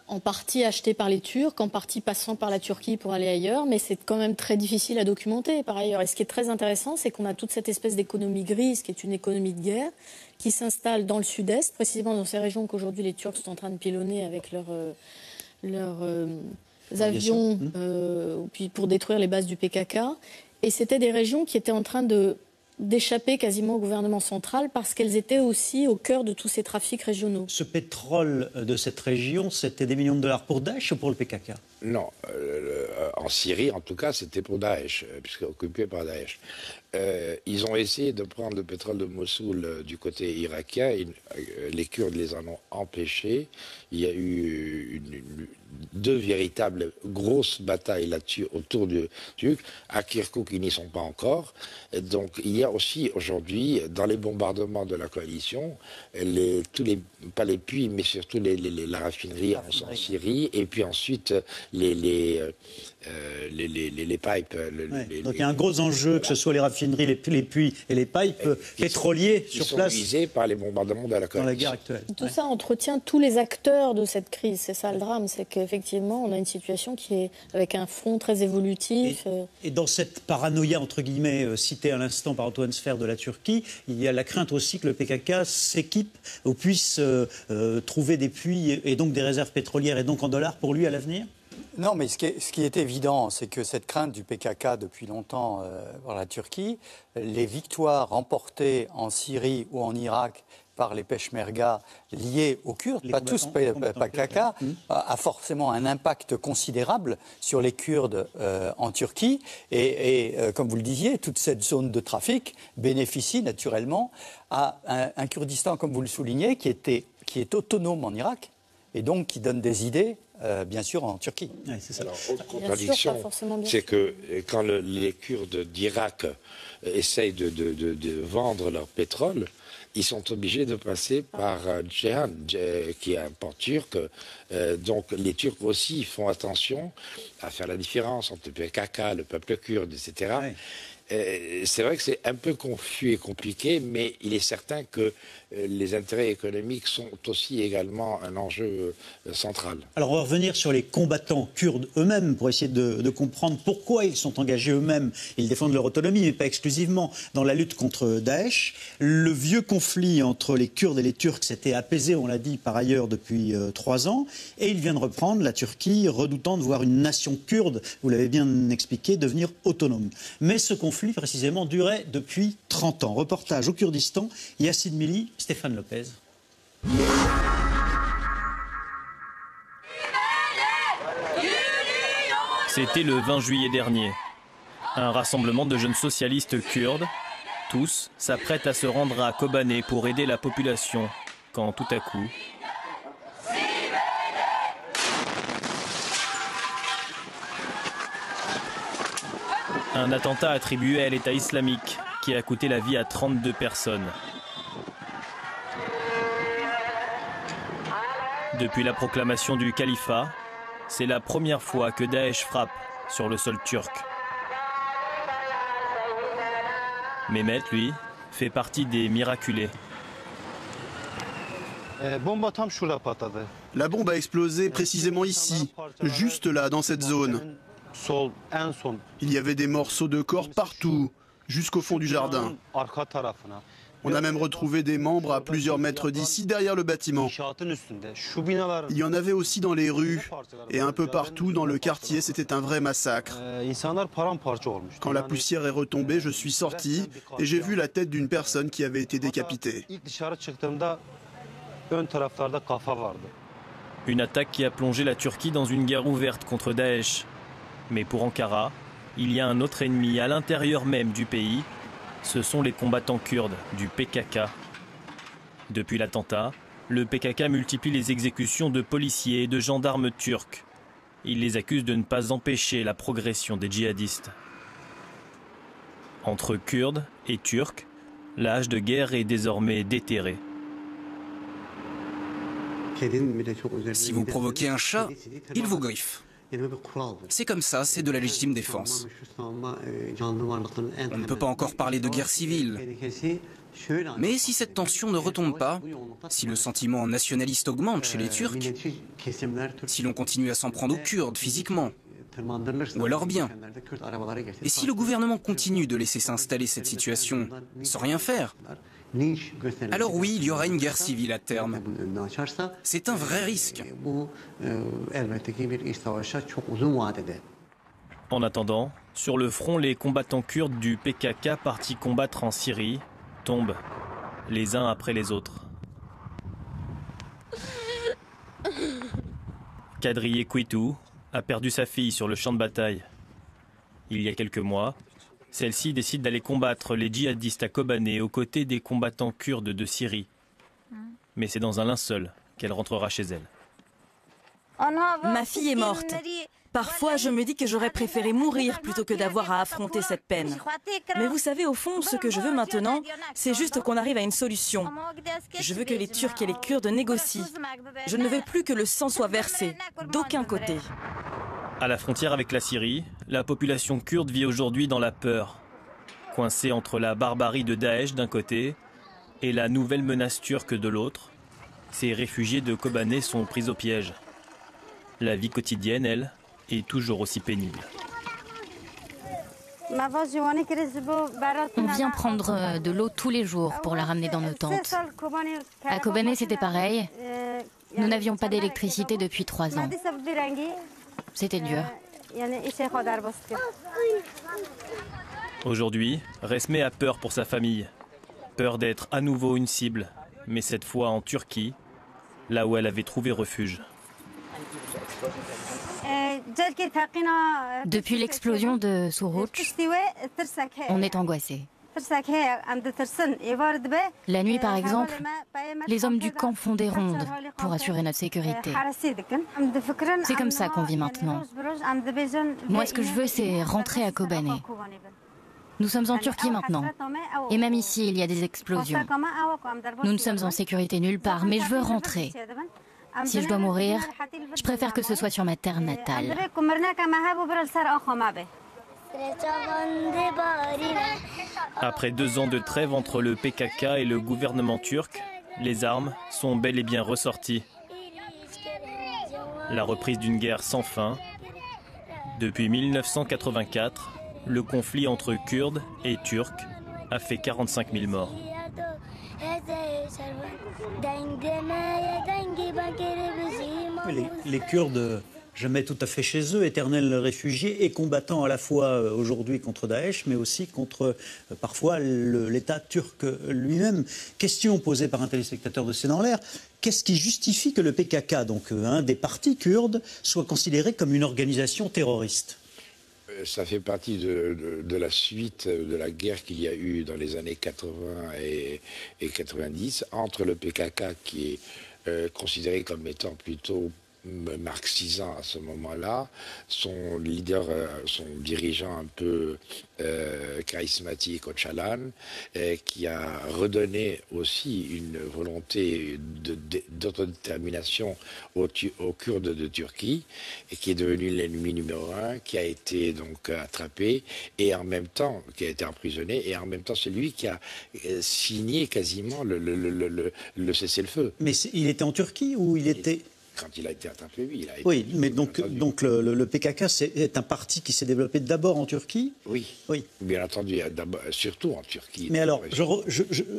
en partie achetés par les Turcs, en partie passant par la Turquie pour aller ailleurs, mais c'est quand même très difficile à documenter par ailleurs. Et ce qui est très intéressant, c'est qu'on a toute cette espèce d'économie grise, qui est une économie de guerre, qui s'installe dans le sud-est, précisément dans ces régions qu'aujourd'hui les Turcs sont en train de pilonner avec leurs avions puis pour détruire les bases du PKK. Et c'était des régions qui étaient en train d'échapper quasiment au gouvernement central parce qu'elles étaient aussi au cœur de tous ces trafics régionaux. Ce pétrole de cette région, c'était des millions de dollars pour Daesh ou pour le PKK? Non, en Syrie, en tout cas, c'était pour Daesh, puisque occupé par Daesh. Ils ont essayé de prendre le pétrole de Mossoul du côté irakien. Les Kurdes les en ont empêchés. Il y a eu deux véritables grosses batailles là-dessus autour du Turc. À Kirkouk, ils n'y sont pas encore. Donc, il y a aussi aujourd'hui, dans les bombardements de la coalition, pas les puits, mais surtout la raffinerie en Syrie, et puis ensuite les pipes. Donc il y a un gros enjeu, que ce soit les raffineries, les puits et les pipes pétroliers sur place. Ils sont visés par les bombardements de la coalition. Dans la guerre actuelle. Tout ça entretient tous les acteurs de cette crise. C'est ça le drame, c'est qu'effectivement, on a une situation qui est avec un front très évolutif. Et dans cette paranoïa, entre guillemets, citée à l'instant par Antoine Sfer de la Turquie, il y a la crainte aussi que le PKK s'équipe ou puisse trouver des puits et donc des réserves pétrolières et donc en dollars pour lui à l'avenir? Non, mais ce qui est évident, c'est que cette crainte du PKK depuis longtemps par la Turquie, les victoires remportées en Syrie ou en Irak par les Peshmerga liés aux Kurdes, pas tous PKK, a forcément un impact considérable sur les Kurdes en Turquie. Et comme vous le disiez, toute cette zone de trafic bénéficie naturellement à un Kurdistan, comme vous le soulignez, qui est autonome en Irak et donc qui donne des idées, bien sûr, en Turquie. Ouais, c'est ça. Alors, autre contradiction, c'est que quand les Kurdes d'Irak essayent de vendre leur pétrole, ils sont obligés de passer par Ceyhan, qui est un port turc. Donc les Turcs aussi font attention à faire la différence entre le PKK, le peuple kurde, etc. Ouais. C'est vrai que c'est un peu confus et compliqué, mais il est certain que les intérêts économiques sont aussi également un enjeu central. Alors on va revenir sur les combattants kurdes eux-mêmes pour essayer de comprendre pourquoi ils sont engagés eux-mêmes. Ils défendent leur autonomie, mais pas exclusivement, dans la lutte contre Daesh. Le vieux conflit entre les Kurdes et les Turcs s'était apaisé, on l'a dit par ailleurs, depuis 3 ans. Et il vient de reprendre, la Turquie, redoutant de voir une nation kurde, vous l'avez bien expliqué, devenir autonome. Mais ce conflit, précisément, durait depuis 30 ans. Reportage au Kurdistan, Yacine Mili, Stéphane Lopez. C'était le 20 juillet dernier. Un rassemblement de jeunes socialistes kurdes. Tous s'apprêtent à se rendre à Kobané pour aider la population, quand tout à coup... un attentat attribué à l'État islamique qui a coûté la vie à 32 personnes. Depuis la proclamation du califat, c'est la première fois que Daesh frappe sur le sol turc. Mehmet, lui, fait partie des miraculés. La bombe a explosé précisément ici, juste là, dans cette zone. Il y avait des morceaux de corps partout, jusqu'au fond du jardin. On a même retrouvé des membres à plusieurs mètres d'ici, derrière le bâtiment. Il y en avait aussi dans les rues, et un peu partout dans le quartier, c'était un vrai massacre. Quand la poussière est retombée, je suis sorti, et j'ai vu la tête d'une personne qui avait été décapitée. Une attaque qui a plongé la Turquie dans une guerre ouverte contre Daesh. Mais pour Ankara, il y a un autre ennemi à l'intérieur même du pays. Ce sont les combattants kurdes du PKK. Depuis l'attentat, le PKK multiplie les exécutions de policiers et de gendarmes turcs. Il les accuse de ne pas empêcher la progression des djihadistes. Entre Kurdes et Turcs, l'âge de guerre est désormais déterré. Si vous provoquez un chat, il vous griffe. C'est comme ça, c'est de la légitime défense. On ne peut pas encore parler de guerre civile. Mais si cette tension ne retombe pas, si le sentiment nationaliste augmente chez les Turcs, si l'on continue à s'en prendre aux Kurdes physiquement, ou alors bien, et si le gouvernement continue de laisser s'installer cette situation sans rien faire, alors oui, il y aura une guerre civile à terme. C'est un vrai risque. En attendant, sur le front, les combattants kurdes du PKK partis combattre en Syrie tombent, les uns après les autres. Kadriye Kouitou a perdu sa fille sur le champ de bataille. Il y a quelques mois, celle-ci décide d'aller combattre les djihadistes à Kobané aux côtés des combattants kurdes de Syrie. Mais c'est dans un linceul qu'elle rentrera chez elle. Ma fille est morte. Parfois, je me dis que j'aurais préféré mourir plutôt que d'avoir à affronter cette peine. Mais vous savez, au fond, ce que je veux maintenant, c'est juste qu'on arrive à une solution. Je veux que les Turcs et les Kurdes négocient. Je ne veux plus que le sang soit versé, d'aucun côté. À la frontière avec la Syrie, la population kurde vit aujourd'hui dans la peur. Coincée entre la barbarie de Daesh d'un côté et la nouvelle menace turque de l'autre, ces réfugiés de Kobané sont pris au piège. La vie quotidienne, elle, est toujours aussi pénible. On vient prendre de l'eau tous les jours pour la ramener dans nos tentes. À Kobané, c'était pareil. Nous n'avions pas d'électricité depuis 3 ans. C'était dur. Aujourd'hui, Resmé a peur pour sa famille. Peur d'être à nouveau une cible, mais cette fois en Turquie, là où elle avait trouvé refuge. Depuis l'explosion de Suruç, on est angoissés. La nuit, par exemple, les hommes du camp font des rondes pour assurer notre sécurité. C'est comme ça qu'on vit maintenant. Moi, ce que je veux, c'est rentrer à Kobané. Nous sommes en Turquie maintenant. Et même ici, il y a des explosions. Nous ne sommes en sécurité nulle part, mais je veux rentrer. Si je dois mourir, je préfère que ce soit sur ma terre natale. Après 2 ans de trêve entre le PKK et le gouvernement turc, les armes sont bel et bien ressorties. La reprise d'une guerre sans fin. Depuis 1984, le conflit entre Kurdes et Turcs a fait 45 000 morts. Les Kurdes, jamais tout à fait chez eux, éternels réfugiés et combattants à la fois aujourd'hui contre Daesh, mais aussi contre parfois l'État turc lui-même. Question posée par un téléspectateur de C'est dans l'air. Qu'est-ce qui justifie que le PKK, donc un des partis kurdes, soit considéré comme une organisation terroriste ? Ça fait partie de la suite de la guerre qu'il y a eu dans les années 80 et 90 entre le PKK, qui est considéré comme étant plutôt marxisant à ce moment-là, son leader, son dirigeant un peu charismatique, Öcalan, qui a redonné aussi une volonté d'autodétermination aux Kurdes de Turquie, et qui est devenu l'ennemi numéro 1, qui a été donc attrapé, et en même temps, qui a été emprisonné, et en même temps c'est lui qui a signé quasiment le cessez-le-feu. Mais il était en Turquie ou il était... Quand il a été attrapé, oui. Oui, mais donc le PKK est un parti qui s'est développé d'abord en Turquie. Oui, bien entendu, surtout en Turquie. Mais alors,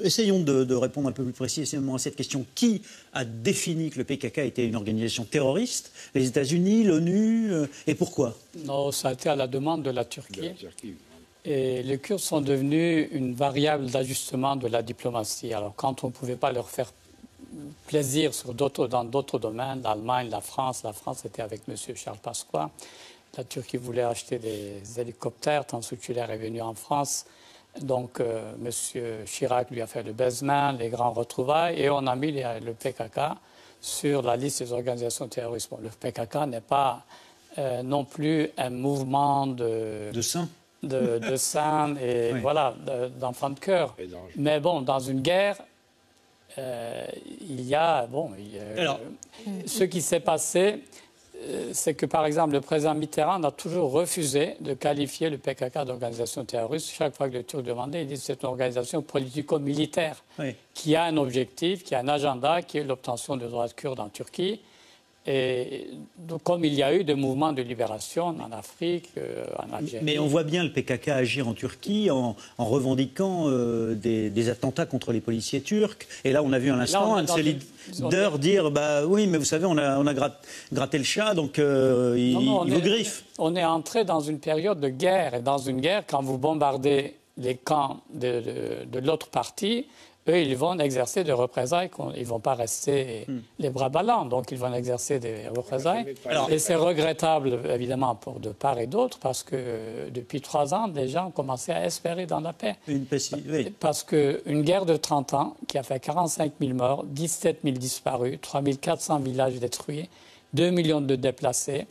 essayons de répondre un peu plus précisément à cette question. Qui a défini que le PKK était une organisation terroriste ? Les États-Unis, l'ONU, et pourquoi ? Non, ça a été à la demande de la Turquie. Et les Kurdes sont devenus une variable d'ajustement de la diplomatie. Alors, quand on ne pouvait pas leur faire plaisir dans d'autres domaines, l'Allemagne, la France était avec M. Charles Pasqua. La Turquie voulait acheter des hélicoptères, Tansu-Çiller est venu en France. Donc M. Chirac lui a fait le baisement, les grands retrouvailles, et on a mis le PKK sur la liste des organisations terroristes. Bon, le PKK n'est pas non plus un mouvement de saints. De saints et oui. Voilà, d'enfants de cœur. Mais bon, dans une guerre, il y a, ce qui s'est passé, c'est que, par exemple, le président Mitterrand a toujours refusé de qualifier le PKK d'organisation terroriste. Chaque fois que le Turc demandait, il dit que c'est une organisation politico-militaire qui a un objectif, qui a un agenda, qui est l'obtention de droits kurdes en Turquie. Et donc, comme il y a eu des mouvements de libération en Afrique, en Algérie. Mais on voit bien le PKK agir en Turquie en revendiquant des attentats contre les policiers turcs. Et là, on a vu un instant un de ses leaders dire bah oui, mais vous savez, on a gratté le chat, donc il vous griffe. On est entré dans une période de guerre. Et dans une guerre, quand vous bombardez les camps de l'autre partie, eux, ils vont exercer des représailles. Ils ne vont pas rester les bras ballants. Donc, ils vont exercer des représailles. Et c'est regrettable, évidemment, de part et d'autre, parce que depuis 3 ans, les gens ont commencé à espérer dans la paix. Parce qu'une guerre de 30 ans qui a fait 45 000 morts, 17 000 disparus, 3 400 villages détruits, 2 millions de déplacés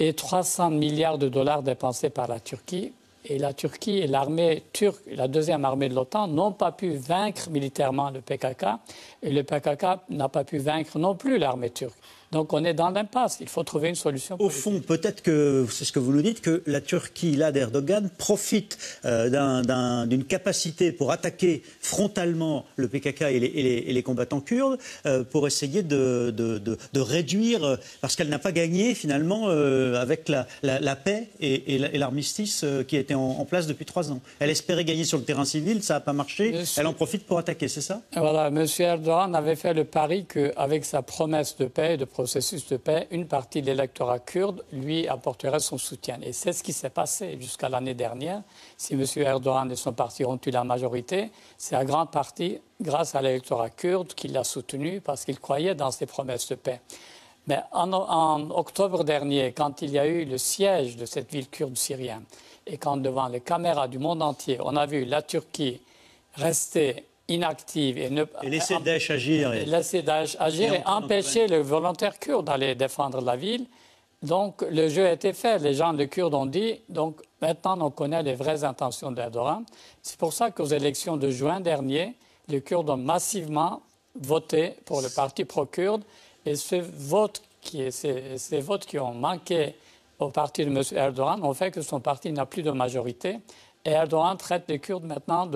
et 300 milliards de dollars dépensés par la Turquie. Et la Turquie et l'armée turque, la deuxième armée de l'OTAN, n'ont pas pu vaincre militairement le PKK. Et le PKK n'a pas pu vaincre non plus l'armée turque. Donc on est dans l'impasse. Il faut trouver une solution politique. Au fond, peut-être que, c'est ce que vous nous dites, que la Turquie, là, d'Erdogan, profite d'une capacité pour attaquer frontalement le PKK et les combattants kurdes pour essayer de réduire, parce qu'elle n'a pas gagné finalement avec la paix et l'armistice qui était en place depuis 3 ans. Elle espérait gagner sur le terrain civil, ça n'a pas marché, elle en profite pour attaquer, c'est ça? Voilà, M. Erdogan avait fait le pari qu'avec sa promesse de paix, de processus de paix, une partie de l'électorat kurde lui apporterait son soutien. Et c'est ce qui s'est passé jusqu'à l'année dernière. Si M. Erdogan et son parti ont eu la majorité, c'est à grande partie grâce à l'électorat kurde qu'il l'a soutenu parce qu'il croyait dans ses promesses de paix. Mais en octobre dernier, quand il y a eu le siège de cette ville kurde syrienne et quand devant les caméras du monde entier, on a vu la Turquie rester inactive et laisser Daesh agir. Laisser Daesh agir et empêcher les volontaires kurdes d'aller défendre la ville. Donc le jeu a été fait. Les gens de Kurdes ont dit, donc maintenant on connaît les vraies intentions d'Erdogan. C'est pour ça qu'aux élections de juin dernier, les Kurdes ont massivement voté pour le parti pro-kurde. Et ces votes qui ont manqué au parti de M. Erdogan ont fait que son parti n'a plus de majorité. Et Erdogan traite les Kurdes maintenant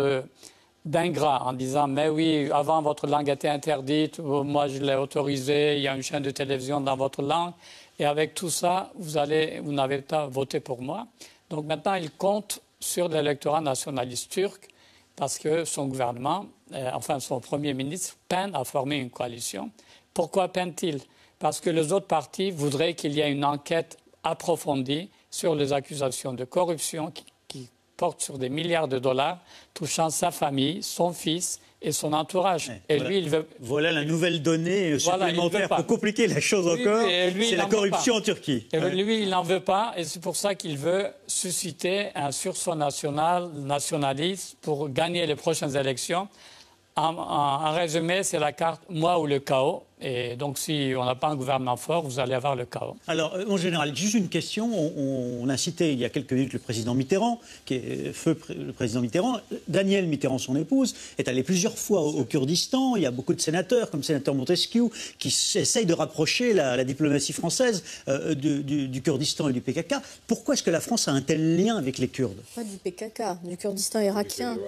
d'ingrats en disant « mais oui, avant votre langue était interdite, moi je l'ai autorisée, il y a une chaîne de télévision dans votre langue, et avec tout ça, vous n'avez pas voté pour moi ». Donc maintenant, il compte sur l'électorat nationaliste turc parce que son gouvernement, enfin son Premier ministre, peine à former une coalition. Pourquoi peine-t-il? Parce que les autres partis voudraient qu'il y ait une enquête approfondie sur les accusations de corruption qui porte sur des milliards de dollars, touchant sa famille, son fils et son entourage. Et voilà, lui, il veut... Voilà la nouvelle donnée supplémentaire pour compliquer la chose encore, c'est la corruption en Turquie. Et lui, il n'en veut pas, et c'est pour ça qu'il veut susciter un sursaut nationaliste pour gagner les prochaines élections. En résumé, c'est la carte « moi ou le chaos ». Et donc, si on n'a pas un gouvernement fort, vous allez avoir le chaos. Alors, en général, juste une question. On a cité il y a quelques minutes le président Mitterrand, qui est feu le président Mitterrand. Danielle Mitterrand, son épouse, est allée plusieurs fois au Kurdistan. Il y a beaucoup de sénateurs, comme le sénateur Montesquieu, qui essayent de rapprocher la diplomatie française du Kurdistan et du PKK. Pourquoi est-ce que la France a un tel lien avec les Kurdes? Pas du PKK, du Kurdistan irakien.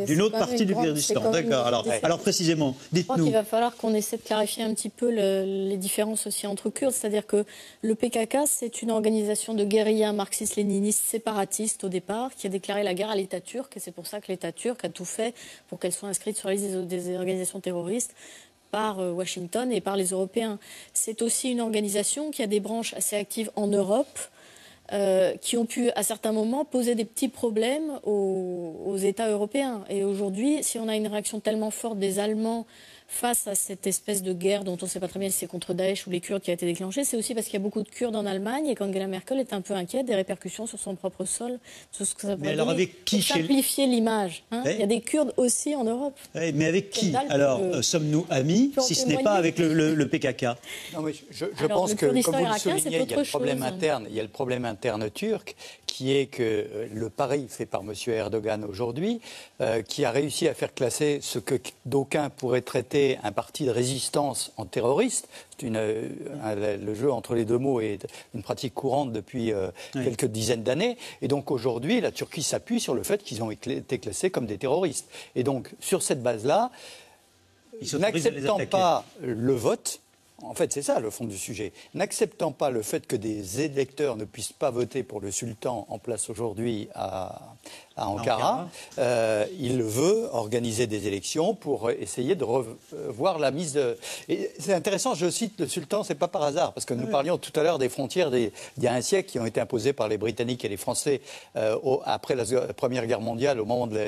D'une autre partie du Kurdistan, d'accord. Alors précisément, dites-nous. Je crois qu'il va falloir qu'on essaie de clarifier un petit peu les différences aussi entre Kurdes. C'est-à-dire que le PKK, c'est une organisation de guérilla marxiste-léniniste séparatiste au départ, qui a déclaré la guerre à l'État turc. Et c'est pour ça que l'État turc a tout fait pour qu'elle soit inscrite sur la liste des organisations terroristes par Washington et par les Européens. C'est aussi une organisation qui a des branches assez actives en Europe, qui ont pu, à certains moments, poser des petits problèmes aux États européens. Et aujourd'hui, si on a une réaction tellement forte des Allemands face à cette espèce de guerre dont on ne sait pas très bien si c'est contre Daesh ou les Kurdes qui a été déclenchée, c'est aussi parce qu'il y a beaucoup de Kurdes en Allemagne et qu'Angela Merkel est un peu inquiète des répercussions sur son propre sol, sur ce que ça pourrait simplifier l'image. Il y a des Kurdes aussi en Europe. Mais avec qui, alors, sommes-nous amis, si ce n'est pas avec le PKK? Non, mais je pense que, comme vous le soulignez, il y a le problème interne, il y a le problème interne turc, qui est que le pari fait par M. Erdogan aujourd'hui, qui a réussi à faire classer ce que d'aucuns pourraient traiter créé un parti de résistance en terroriste. Le jeu entre les deux mots est une pratique courante depuis quelques dizaines d'années. Et donc aujourd'hui, la Turquie s'appuie sur le fait qu'ils ont été classés comme des terroristes. Et donc sur cette base-là, n'acceptant pas le vote, en fait c'est ça le fond du sujet, n'acceptant pas le fait que des électeurs ne puissent pas voter pour le sultan en place aujourd'hui à Ankara, il veut organiser des élections pour essayer de revoir la mise de... Et c'est intéressant, je cite le sultan, c'est pas par hasard, parce que nous parlions tout à l'heure des frontières d'il y a un siècle qui ont été imposées par les Britanniques et les Français après la Première Guerre mondiale, au moment de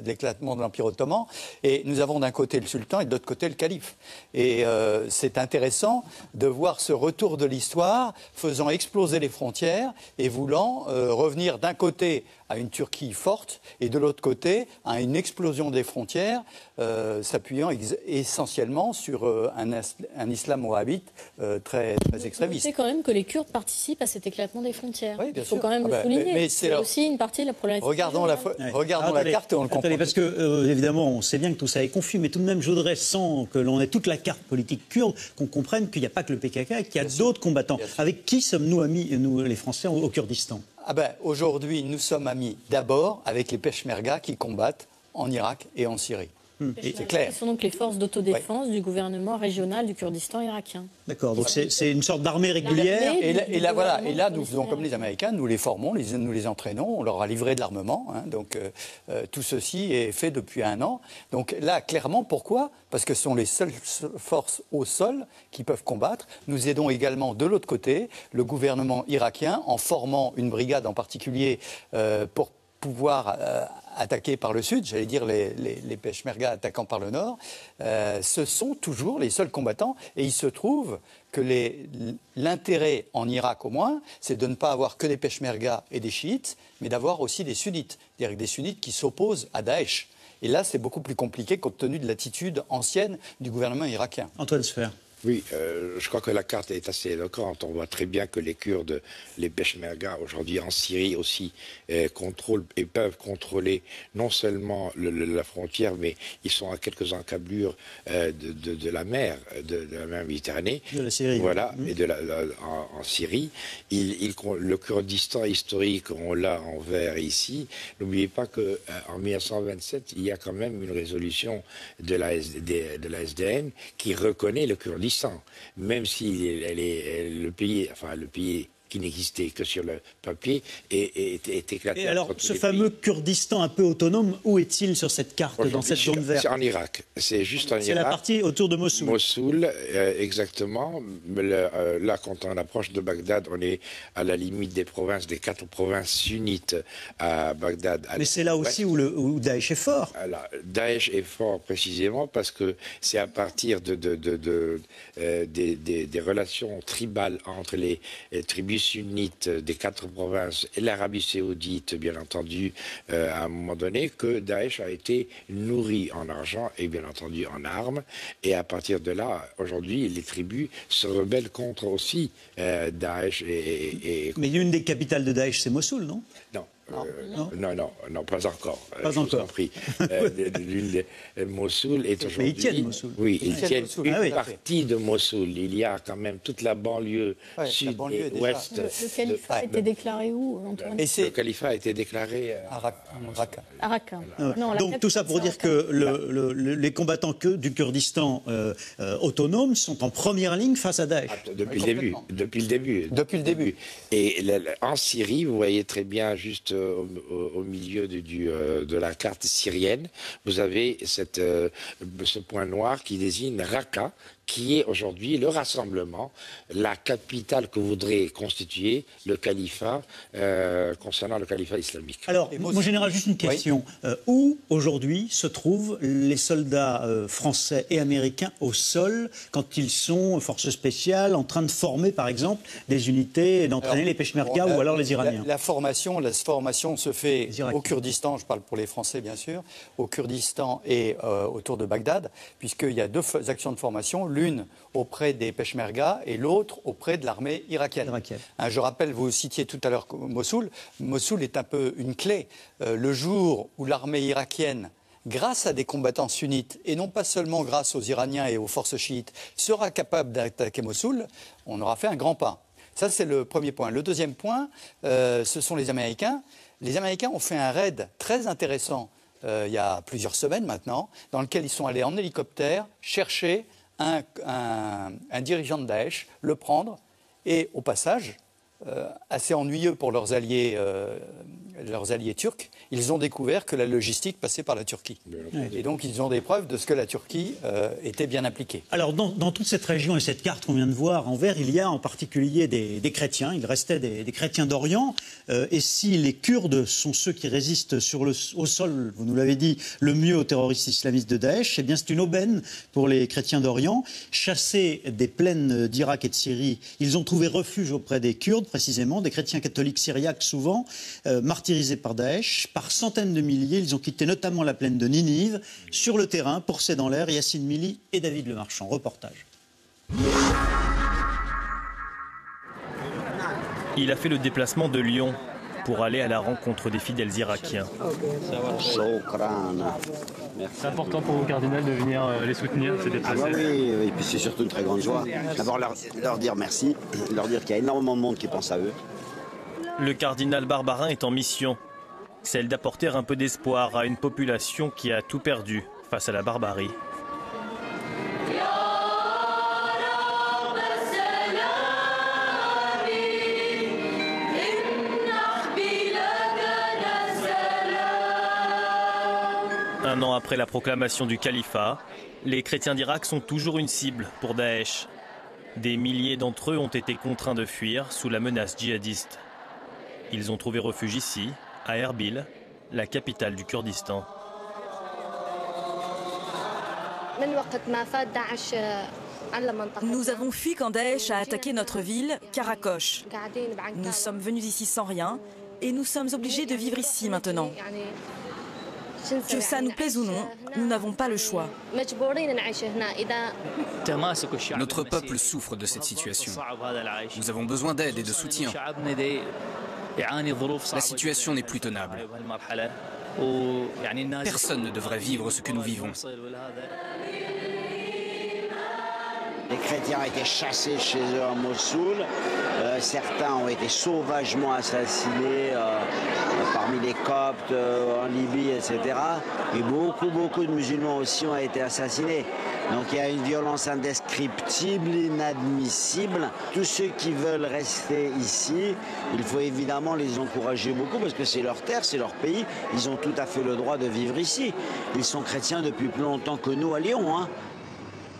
l'éclatement de l'Empire ottoman. Et nous avons d'un côté le sultan et de l'autre côté le calife. Et c'est intéressant de voir ce retour de l'histoire faisant exploser les frontières et voulant revenir d'un côté à une Turquie forte et de l'autre côté à une explosion des frontières s'appuyant essentiellement sur un islam wahhabite très extrémiste. C'est quand même que les Kurdes participent à cet éclatement des frontières. Oui, bien Il faut sûr. quand même le souligner. Mais c'est aussi une partie de la problématique. Regardons la carte et on le comprend. Attendez, parce que évidemment, on sait bien que tout ça est confus, mais tout de même, je voudrais, sans que l'on ait toute la carte politique kurde, qu'on comprenne qu'il n'y a pas que le PKK et qu'il y a d'autres combattants. Avec qui sommes-nous amis, nous les Français, au Kurdistan? Aujourd'hui, nous sommes amis d'abord avec les Peshmerga qui combattent en Irak et en Syrie. C'est clair. Ce sont donc les forces d'autodéfense du gouvernement régional du Kurdistan irakien. D'accord, donc c'est une sorte d'armée régulière. Et là, nous faisons comme les Américains, nous les formons, nous les entraînons, on leur a livré de l'armement. Donc tout ceci est fait depuis 1 an. Donc là, clairement, pourquoi? Parce que ce sont les seules forces au sol qui peuvent combattre. Nous aidons également de l'autre côté le gouvernement irakien en formant une brigade en particulier pour pouvoir attaquer par le sud, j'allais dire les Peshmerga attaquant par le nord, ce sont toujours les seuls combattants. Et il se trouve que l'intérêt en Irak au moins, c'est de ne pas avoir que des Peshmerga et des chiites, mais d'avoir aussi des sunnites, c'est-à-dire des sunnites qui s'opposent à Daesh. Et là, c'est beaucoup plus compliqué compte tenu de l'attitude ancienne du gouvernement irakien. Antoine Sfer. Oui, je crois que la carte est assez éloquente. On voit très bien que les Kurdes, les Peshmerga, aujourd'hui en Syrie aussi, contrôlent et peuvent contrôler non seulement la frontière, mais ils sont à quelques encablures de la mer, de la mer Méditerranée. De la Syrie. Voilà, et en Syrie. Le Kurdistan historique, on l'a en vert ici. N'oubliez pas qu'en 1927, il y a quand même une résolution de la SDN qui reconnaît le Kurdistan. Même si le pays qui n'existait que sur le papier est éclaté. Et alors, ce fameux Kurdistan un peu autonome, où est-il sur cette carte, dans cette zone verte? C'est en Irak. C'est juste en Irak. C'est la partie autour de Mossoul. Mossoul, exactement. Là, quand on approche de Bagdad, on est à la limite des 4 provinces sunnites à Bagdad. Mais c'est là aussi où Daesh est fort. Alors, Daesh est fort précisément parce que c'est à partir des relations tribales entre les tribus sunnites des 4 provinces et l'Arabie saoudite, bien entendu, à un moment donné, que Daesh a été nourri en argent et bien entendu en armes. Et à partir de là, aujourd'hui, les tribus se rebellent contre aussi Daesh. Mais une des capitales de Daesh, c'est Mossoul, non? Non. Non, pas encore. Pas encore. Mossoul est aujourd'hui... Mais ils tiennent Mossoul. Oui, ils tiennent une partie de Mossoul. Il y a quand même toute la banlieue sud et ouest. Le califat a été déclaré où, Antoine? Le califat a été déclaré à Raqqa. À Raqqa. Donc tout ça pour dire que les combattants du Kurdistan autonome sont en première ligne face à Daesh. Depuis le début. Et en Syrie, vous voyez très bien, juste au milieu de la carte syrienne, vous avez ce point noir qui désigne Raqqa, qui est aujourd'hui le rassemblement, la capitale que voudrait constituer le califat, concernant le califat islamique. Alors, mon général, juste une question. Oui. Où, aujourd'hui, se trouvent les soldats français et américains au sol quand ils sont, forces spéciales, en train de former, par exemple, des unités, d'entraîner les Peshmerga ou alors les Iraniens? La formation se fait au Kurdistan, je parle pour les Français, bien sûr, au Kurdistan et autour de Bagdad, puisqu'il y a 2 actions de formation, l'une auprès des Peshmerga et l'autre auprès de l'armée irakienne. Je rappelle, vous citiez tout à l'heure Mossoul. Mossoul est un peu une clé. Le jour où l'armée irakienne grâce à des combattants sunnites, et non pas seulement grâce aux Iraniens et aux forces chiites, sera capable d'attaquer Mossoul, on aura fait un grand pas. Ça, c'est le premier point. Le deuxième point, ce sont les Américains. Les Américains ont fait un raid très intéressant il y a plusieurs semaines maintenant, dans lequel ils sont allés en hélicoptère chercher un dirigeant de Daesh, le prendre, et au passage, assez ennuyeux pour leurs alliés turcs, ils ont découvert que la logistique passait par la Turquie. Et donc ils ont des preuves de ce que la Turquie était bien impliquée. Alors dans toute cette région et cette carte qu'on vient de voir en vert, il y a en particulier des chrétiens, il restait des chrétiens d'Orient, et si les Kurdes sont ceux qui résistent au sol, vous nous l'avez dit, le mieux aux terroristes islamistes de Daesh, eh bien c'est une aubaine pour les chrétiens d'Orient. Chassés des plaines d'Irak et de Syrie, ils ont trouvé refuge auprès des Kurdes, précisément, des chrétiens catholiques syriaques souvent, martyrisés par Daesh. Par centaines de milliers, ils ont quitté notamment la plaine de Ninive. Sur le terrain, pourcés dans l'air, Yacine Mili et David Lemarchand. Reportage. Il a fait le déplacement de Lyon pour aller à la rencontre des fidèles irakiens. C'est important pour vous, cardinal, de venir les soutenir, se déplacer. Ah bah oui, et puis c'est surtout une très grande joie. D'abord leur dire merci, leur dire qu'il y a énormément de monde qui pense à eux. Le cardinal Barbarin est en mission, celle d'apporter un peu d'espoir à une population qui a tout perdu face à la barbarie. Un an après la proclamation du califat, les chrétiens d'Irak sont toujours une cible pour Daesh. Des milliers d'entre eux ont été contraints de fuir sous la menace djihadiste. Ils ont trouvé refuge ici, à Erbil, la capitale du Kurdistan. Nous avons fui quand Daesh a attaqué notre ville, Karakosh. Nous sommes venus ici sans rien et nous sommes obligés de vivre ici maintenant. Que ça nous plaise ou non, nous n'avons pas le choix. Notre peuple souffre de cette situation. Nous avons besoin d'aide et de soutien. La situation n'est plus tenable. Personne ne devrait vivre ce que nous vivons. Les chrétiens ont été chassés chez eux à Mossoul. Certains ont été sauvagement assassinés parmi les Coptes, en Libye, etc. Et beaucoup de musulmans aussi ont été assassinés. Donc il y a une violence indescriptible, inadmissible. Tous ceux qui veulent rester ici, il faut évidemment les encourager beaucoup parce que c'est leur terre, c'est leur pays. Ils ont tout à fait le droit de vivre ici. Ils sont chrétiens depuis plus longtemps que nous à Lyon. Hein.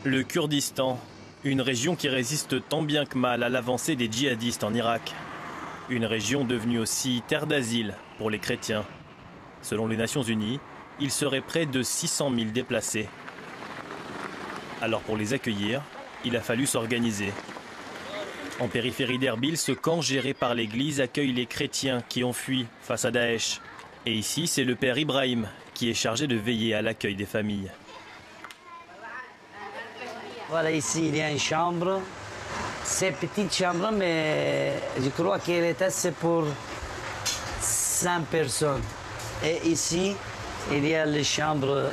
Le Kurdistan, une région qui résiste tant bien que mal à l'avancée des djihadistes en Irak. Une région devenue aussi terre d'asile pour les chrétiens. Selon les Nations Unies, il serait près de 600 000 déplacés. Alors pour les accueillir, il a fallu s'organiser. En périphérie d'Erbil, ce camp géré par l'église accueille les chrétiens qui ont fui face à Daesh. Et ici, c'est le père Ibrahim qui est chargé de veiller à l'accueil des familles. Voilà, ici il y a une chambre. C'est une petite chambre, mais je crois qu'elle est assez pour 5 personnes. Et ici, il y a les chambres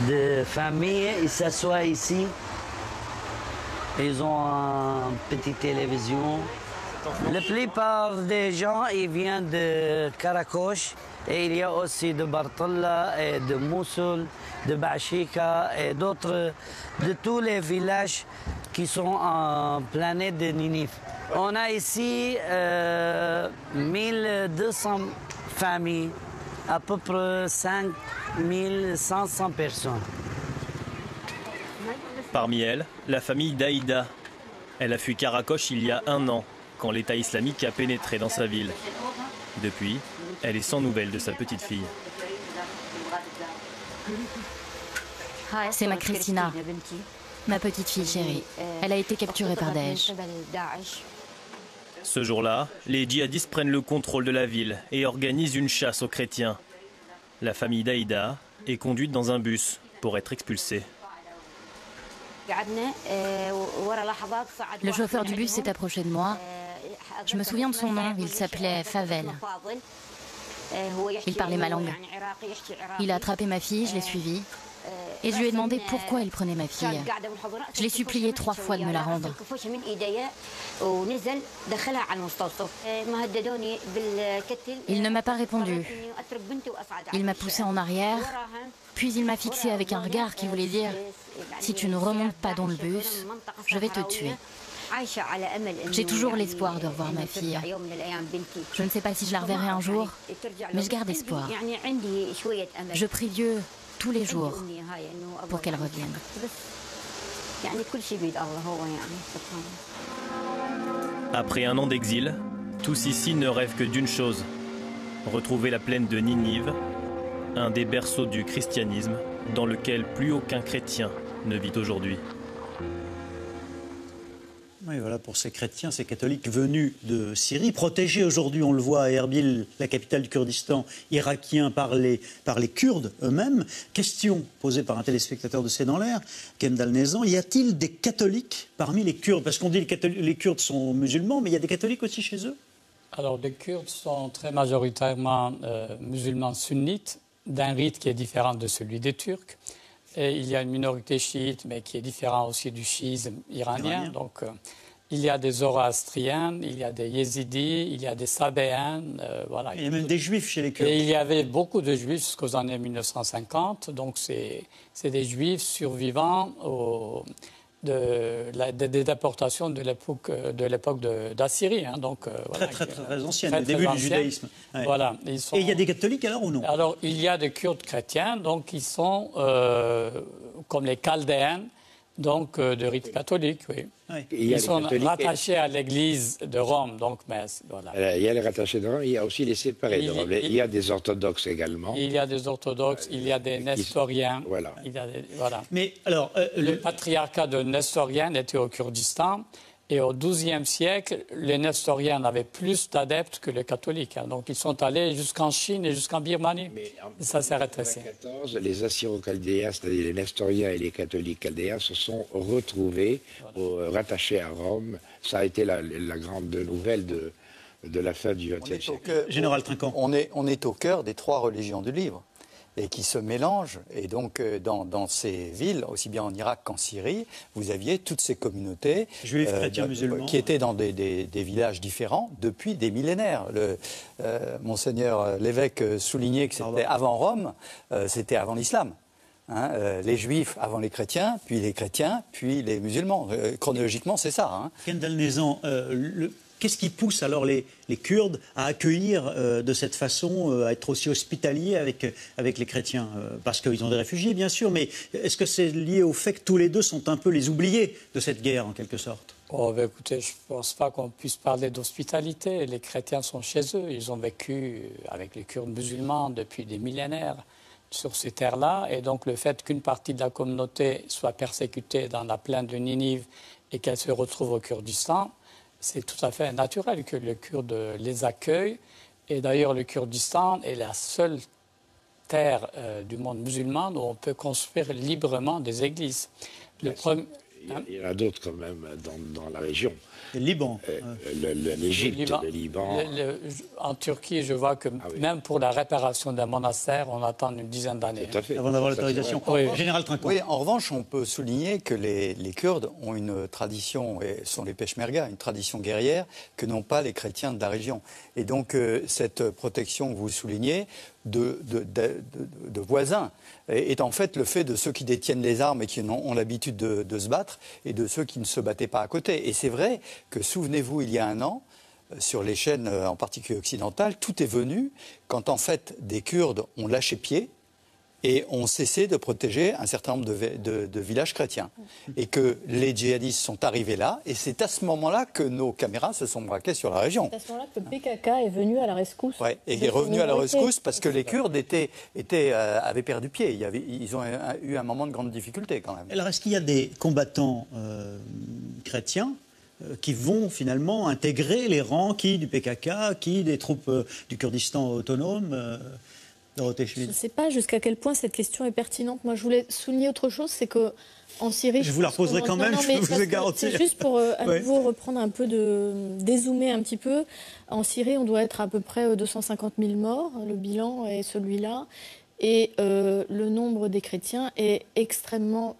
de famille. Ils s'assoient ici. Ils ont une petite télévision. La plupart des gens, ils viennent de Karakosh. Et il y a aussi de Bartalla, et de Mossoul, de Bashika et d'autres, de tous les villages qui sont en planète de Ninive. On a ici 1200 familles, à peu près 5500 personnes. Parmi elles, la famille d'Aïda. Elle a fui Karakosh il y a 1 an, quand l'État islamique a pénétré dans sa ville. Depuis, elle est sans nouvelles de sa petite fille. C'est ma Christina, ma petite fille chérie. Elle a été capturée par Daesh. Ce jour-là, les djihadistes prennent le contrôle de la ville et organisent une chasse aux chrétiens. La famille d'Aïda est conduite dans un bus pour être expulsée. Le chauffeur du bus s'est approché de moi. Je me souviens de son nom, il s'appelait Favel. Il parlait ma langue. Il a attrapé ma fille, je l'ai suivie. Et je lui ai demandé pourquoi il prenait ma fille. Je l'ai supplié 3 fois de me la rendre. Il ne m'a pas répondu. Il m'a poussé en arrière, puis il m'a fixé avec un regard qui voulait dire « Si tu ne remontes pas dans le bus, je vais te tuer ». J'ai toujours l'espoir de revoir ma fille. Je ne sais pas si je la reverrai un jour, mais je garde espoir. Je prie Dieu tous les jours pour qu'elle revienne. Après un an d'exil, tous ici ne rêvent que d'une chose, retrouver la plaine de Ninive, un des berceaux du christianisme dans lequel plus aucun chrétien ne vit aujourd'hui. Oui, voilà, pour ces chrétiens, ces catholiques venus de Syrie, protégés aujourd'hui, on le voit à Erbil, la capitale du Kurdistan irakien, par les Kurdes eux-mêmes. Question posée par un téléspectateur de C'est dans l'air, Kendall Nezan, y a-t-il des catholiques parmi les Kurdes? Parce qu'on dit que les Kurdes sont musulmans, mais il y a des catholiques aussi chez eux? Alors, les Kurdes sont très majoritairement musulmans sunnites, d'un rite qui est différent de celui des Turcs. Et il y a une minorité chiite, mais qui est différente aussi du chiisme iranien. Donc, il y a des zoroastriens, il y a des yézidis, il y a des sabéens. Voilà. Il y a même des juifs chez les Kurdes. Et il y avait beaucoup de juifs jusqu'aux années 1950. Donc, c'est des juifs survivants des déportations de l'époque d'Assyrie. Hein. Donc, voilà, très ancienne, le début du judaïsme. Ouais. Voilà. Et il y a des catholiques alors ou non? Alors, il y a des Kurdes chrétiens, donc ils sont comme les Chaldéens, donc de rite catholique, oui. Oui. Ils sont rattachés à l'église de Rome, donc, mais voilà. Il y a les rattachés de Rome, il y a aussi les séparés de Rome. Il y a des orthodoxes également. Il y a des orthodoxes, il y a des nestoriens. Voilà. Voilà. Mais alors, le patriarcat de Nestorien était au Kurdistan. Et au XIIe siècle, les nestoriens avaient plus d'adeptes que les catholiques. Hein. Donc, ils sont allés jusqu'en Chine et jusqu'en Birmanie. Et ça s'est rétréci. En 1914, les Assyro-Chaldéens, c'est-à-dire les nestoriens et les catholiques chaldéens, se sont retrouvés, rattachés à Rome. Ça a été la grande nouvelle de la fin du XXe siècle. Général Trinquant. On est au cœur des 3 religions du livre, et qui se mélangent. Et donc, dans ces villes, aussi bien en Irak qu'en Syrie, vous aviez toutes ces communautés juifs, chrétiens, musulmans, qui étaient dans des villages différents depuis des millénaires. Monseigneur l'évêque soulignait que c'était avant Rome, c'était avant l'islam. Hein, les juifs avant les chrétiens, puis les musulmans. Chronologiquement, c'est ça. Hein. Kendall Nezan, qu'est-ce qui pousse alors les Kurdes à accueillir de cette façon, à être aussi hospitaliers avec les chrétiens? Parce qu'ils ont des réfugiés, bien sûr, mais est-ce que c'est lié au fait que tous les deux sont un peu les oubliés de cette guerre, en quelque sorte? Oh, ben écoutez, je ne pense pas qu'on puisse parler d'hospitalité. Les chrétiens sont chez eux. Ils ont vécu avec les Kurdes musulmans depuis des millénaires sur ces terres-là. Et donc, le fait qu'une partie de la communauté soit persécutée dans la plaine de Ninive et qu'elle se retrouve au Kurdistan, c'est tout à fait naturel que les Kurdes les accueillent. Et d'ailleurs, le Kurdistan est la seule terre du monde musulman où on peut construire librement des églises. Il y en a d'autres quand même dans la région. Le Liban. L'Égypte, le Liban. En Turquie, je vois que même pour la réparation d'un monastère, on attend une dizaine d'années. Tout à fait. Avant d'avoir l'autorisation. Général Trinquant. Oui, en revanche, on peut souligner que les Kurdes ont une tradition, et sont les Peshmerga, une tradition guerrière que n'ont pas les chrétiens de la région. Et donc, cette protection que vous soulignez de voisins est en fait le fait de ceux qui détiennent les armes et qui ont l'habitude de se battre et de ceux qui ne se battaient pas à côté. Et c'est vrai que, souvenez-vous, il y a un an, sur les chaînes en particulier occidentales, tout est venu quand en fait des Kurdes ont lâché pied et ont cessé de protéger un certain nombre de villages chrétiens. Et que les djihadistes sont arrivés là, et c'est à ce moment-là que nos caméras se sont braquées sur la région. C'est à ce moment-là que le PKK est venu à la rescousse. Oui, et est revenu à la rescousse parce que les Kurdes avaient perdu pied. Ils ont eu un moment de grande difficulté quand même. Alors est-ce qu'il y a des combattants chrétiens qui vont finalement intégrer les rangs, qui du PKK, qui des troupes du Kurdistan autonome Je ne sais pas jusqu'à quel point cette question est pertinente. Moi, je voulais souligner autre chose, c'est que en Syrie... Je vous la reposerai quand même, je vous ai garanti. C'est juste pour à nouveau reprendre un peu dézoomer un petit peu. En Syrie, on doit être à peu près 250 000 morts. Le bilan est celui-là. Et le nombre des chrétiens est extrêmement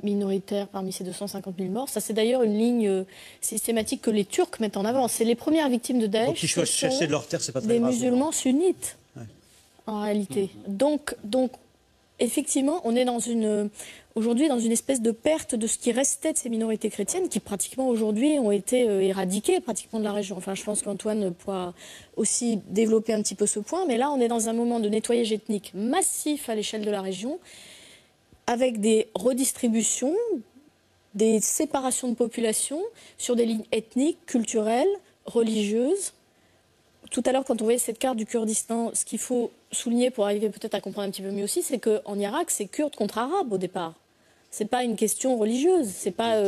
minoritaire parmi ces 250 000 morts. Ça, c'est d'ailleurs une ligne systématique que les Turcs mettent en avant. C'est les premières victimes de Daesh. Donc, ils soient chassés de leur terre, c'est pas très des grave. Des musulmans sunnites, en réalité. Donc, effectivement, on est aujourd'hui dans une espèce de perte de ce qui restait de ces minorités chrétiennes qui pratiquement aujourd'hui ont été éradiquées pratiquement de la région. Enfin, je pense qu'Antoine pourra aussi développer un petit peu ce point, mais là on est dans un moment de nettoyage ethnique massif à l'échelle de la région avec des redistributions, des séparations de population sur des lignes ethniques, culturelles, religieuses. Tout à l'heure, quand on voyait cette carte du Kurdistan, ce qu'il faut souligner pour arriver peut-être à comprendre un petit peu mieux aussi, c'est qu'en Irak, c'est Kurdes contre Arabes au départ. Ce n'est pas une question religieuse. C'est pas,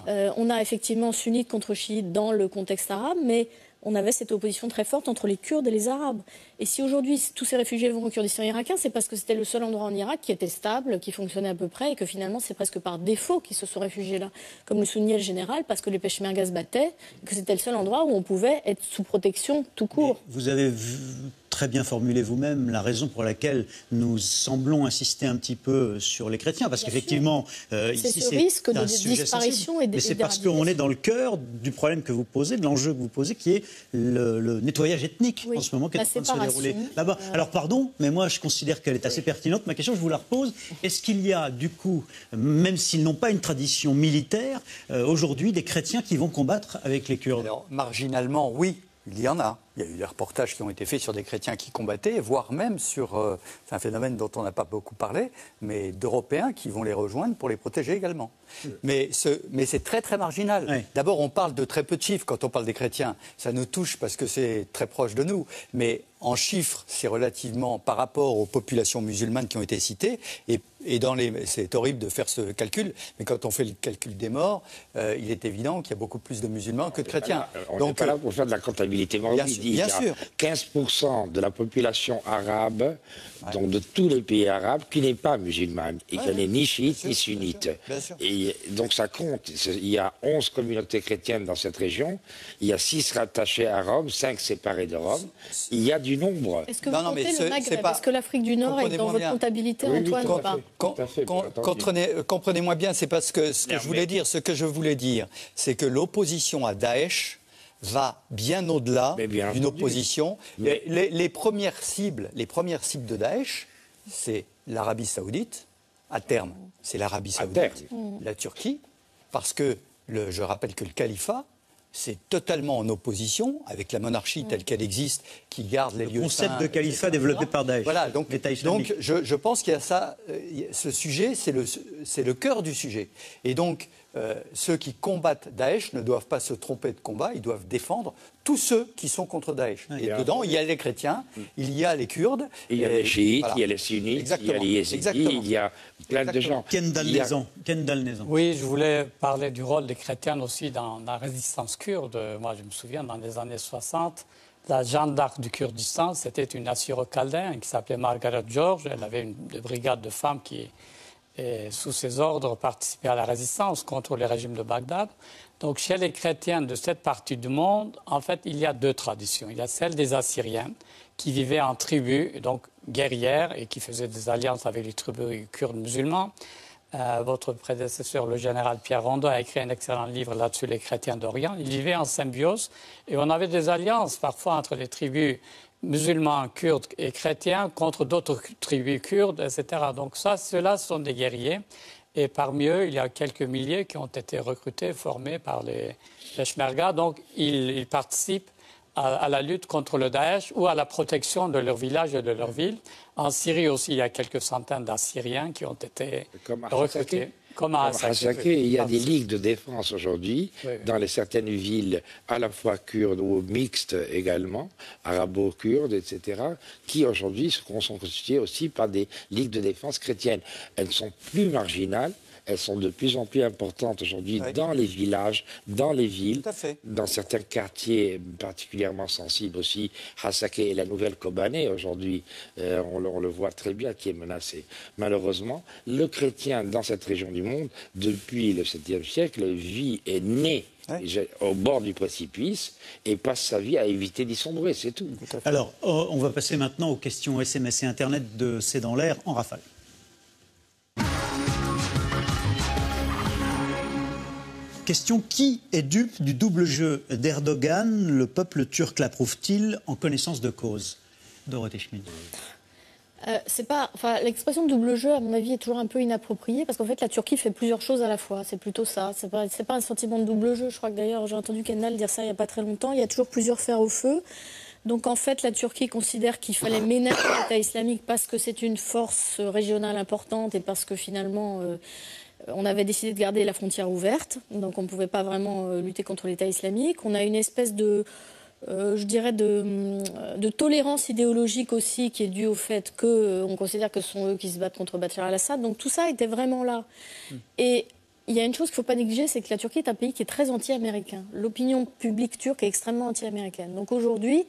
on a effectivement sunnites contre chiites dans le contexte arabe, mais on avait cette opposition très forte entre les Kurdes et les Arabes. Et si aujourd'hui tous ces réfugiés vont au Kurdistan irakien, c'est parce que c'était le seul endroit en Irak qui était stable, qui fonctionnait à peu près, et que finalement c'est presque par défaut qu'ils se sont réfugiés là. Comme le soulignait le général, parce que les peshmergas se battaient, que c'était le seul endroit où on pouvait être sous protection tout court. Mais vous avez très bien formulé vous-même la raison pour laquelle nous semblons insister un petit peu sur les chrétiens, parce qu'effectivement, ici c'est risque de sujet disparition sensible. Mais c'est parce qu'on est dans le cœur du problème que vous posez, de l'enjeu que vous posez, qui est le nettoyage ethnique en ce moment qui est en train de se dérouler là-bas. Alors pardon, mais moi je considère qu'elle est assez pertinente. Ma question, je vous la repose. Est-ce qu'il y a du coup, même s'ils n'ont pas une tradition militaire, aujourd'hui des chrétiens qui vont combattre avec les Kurdes? Alors, marginalement, oui. Il y en a. Il y a eu des reportages qui ont été faits sur des chrétiens qui combattaient, voire même sur, c'est un phénomène dont on n'a pas beaucoup parlé, mais d'Européens qui vont les rejoindre pour les protéger également. Mais c'est très très marginal. Oui. D'abord, on parle de très peu de chiffres quand on parle des chrétiens. Ça nous touche parce que c'est très proche de nous. Mais en chiffres, c'est relativement par rapport aux populations musulmanes qui ont été citées. Et c'est horrible de faire ce calcul, mais quand on fait le calcul des morts, il est évident qu'il y a beaucoup plus de musulmans que de chrétiens. On n'est pas là pour faire de la comptabilité morbide. Il y a 15% de la population arabe, donc de tous les pays arabes, qui n'est pas musulmane, et qui n'est ni chiite ni sunnite. Et donc ça compte. Il y a 11 communautés chrétiennes dans cette région, il y a 6 rattachées à Rome, 5 séparées de Rome. Il y a du nombre. Est-ce que vous comptez le Maghreb? Est-ce que l'Afrique du Nord est dans votre comptabilité, Antoine, ou pas? Comprenez-moi bien, c'est parce que ce que je voulais dire, c'est que l'opposition à Daesh va bien au-delà d'une opposition. Les premières cibles de Daesh, c'est l'Arabie Saoudite, à terme, c'est l'Arabie Saoudite, la Turquie, parce que je rappelle que le califat, c'est totalement en opposition avec la monarchie telle qu'elle existe, qui garde les lieux saints. Le concept de califat développé par Daesh. Voilà, donc je pense qu'il y a ça. Ce sujet, c'est le cœur du sujet. Et donc, ceux qui combattent Daesh ne doivent pas se tromper de combat, ils doivent défendre tous ceux qui sont contre Daesh. Et dedans, il y a les chrétiens, il y a les Kurdes. Il y a les chiites, il y a les sunnites, il y a les yézidis, il y a plein de gens. Ken Dalnezan. Oui, je voulais parler du rôle des chrétiens aussi dans la résistance kurde. Moi, je me souviens, dans les années 60, la Jeanne d'Arc du Kurdistan, c'était une assyro-chaldéenne qui s'appelait Margaret George. Elle avait une brigade de femmes qui, sous ses ordres, participaient à la résistance contre les régimes de Bagdad. Donc, chez les chrétiens de cette partie du monde, en fait, il y a deux traditions. Il y a celle des Assyriens, qui vivaient en tribus, donc guerrières, et qui faisaient des alliances avec les tribus kurdes musulmans. Votre prédécesseur, le général Pierre Rondeau, a écrit un excellent livre là-dessus, Les chrétiens d'Orient. Ils vivaient en symbiose, et on avait des alliances parfois entre les tribus musulmans, kurdes et chrétiens contre d'autres tribus kurdes, etc. Donc ceux-là sont des guerriers. Et parmi eux, il y a quelques milliers qui ont été recrutés, formés par les Peshmerga. Donc, ils participent à la lutte contre le Daesh ou à la protection de leur village et de leur ville. En Syrie aussi, il y a quelques centaines d'Assyriens qui ont été recrutés. Comme à Hasakeh, il y a des ligues de défense aujourd'hui dans certaines villes, à la fois kurdes ou mixtes également, arabo-kurdes, etc., qui aujourd'hui sont constituées aussi par des ligues de défense chrétiennes. Elles sont plus marginales, elles sont de plus en plus importantes aujourd'hui dans les villages, dans les villes, dans certains quartiers particulièrement sensibles aussi. Hassaké et la nouvelle Kobané, aujourd'hui, on le voit très bien, qui est menacé. Malheureusement, le chrétien dans cette région du monde, depuis le 7e siècle, vit et naît au bord du précipice et passe sa vie à éviter d'y sombrer, c'est tout. Alors, on va passer maintenant aux questions SMS et Internet de C'est dans l'air en rafale. Question, qui est dupe du double jeu d'Erdogan? Le peuple turc l'approuve-t-il en connaissance de cause? Dorothée Schmidt. L'expression de double jeu, à mon avis, est toujours un peu inappropriée parce qu'en fait, la Turquie fait plusieurs choses à la fois. C'est plutôt ça. C'est pas un sentiment de double jeu. Je crois que d'ailleurs, j'ai entendu Kendall dire ça il n'y a pas très longtemps. Il y a toujours plusieurs fers au feu. Donc en fait, la Turquie considère qu'il fallait ménager l'État islamique parce que c'est une force régionale importante et parce que finalement, on avait décidé de garder la frontière ouverte. Donc on ne pouvait pas vraiment lutter contre l'État islamique. On a une espèce de... je dirais de tolérance idéologique aussi qui est due au fait qu'on considère que ce sont eux qui se battent contre Bachar al-Assad. Donc tout ça était vraiment là. Et il y a une chose qu'il ne faut pas négliger, c'est que la Turquie est un pays qui est très anti-américain. L'opinion publique turque est extrêmement anti-américaine. Donc aujourd'hui,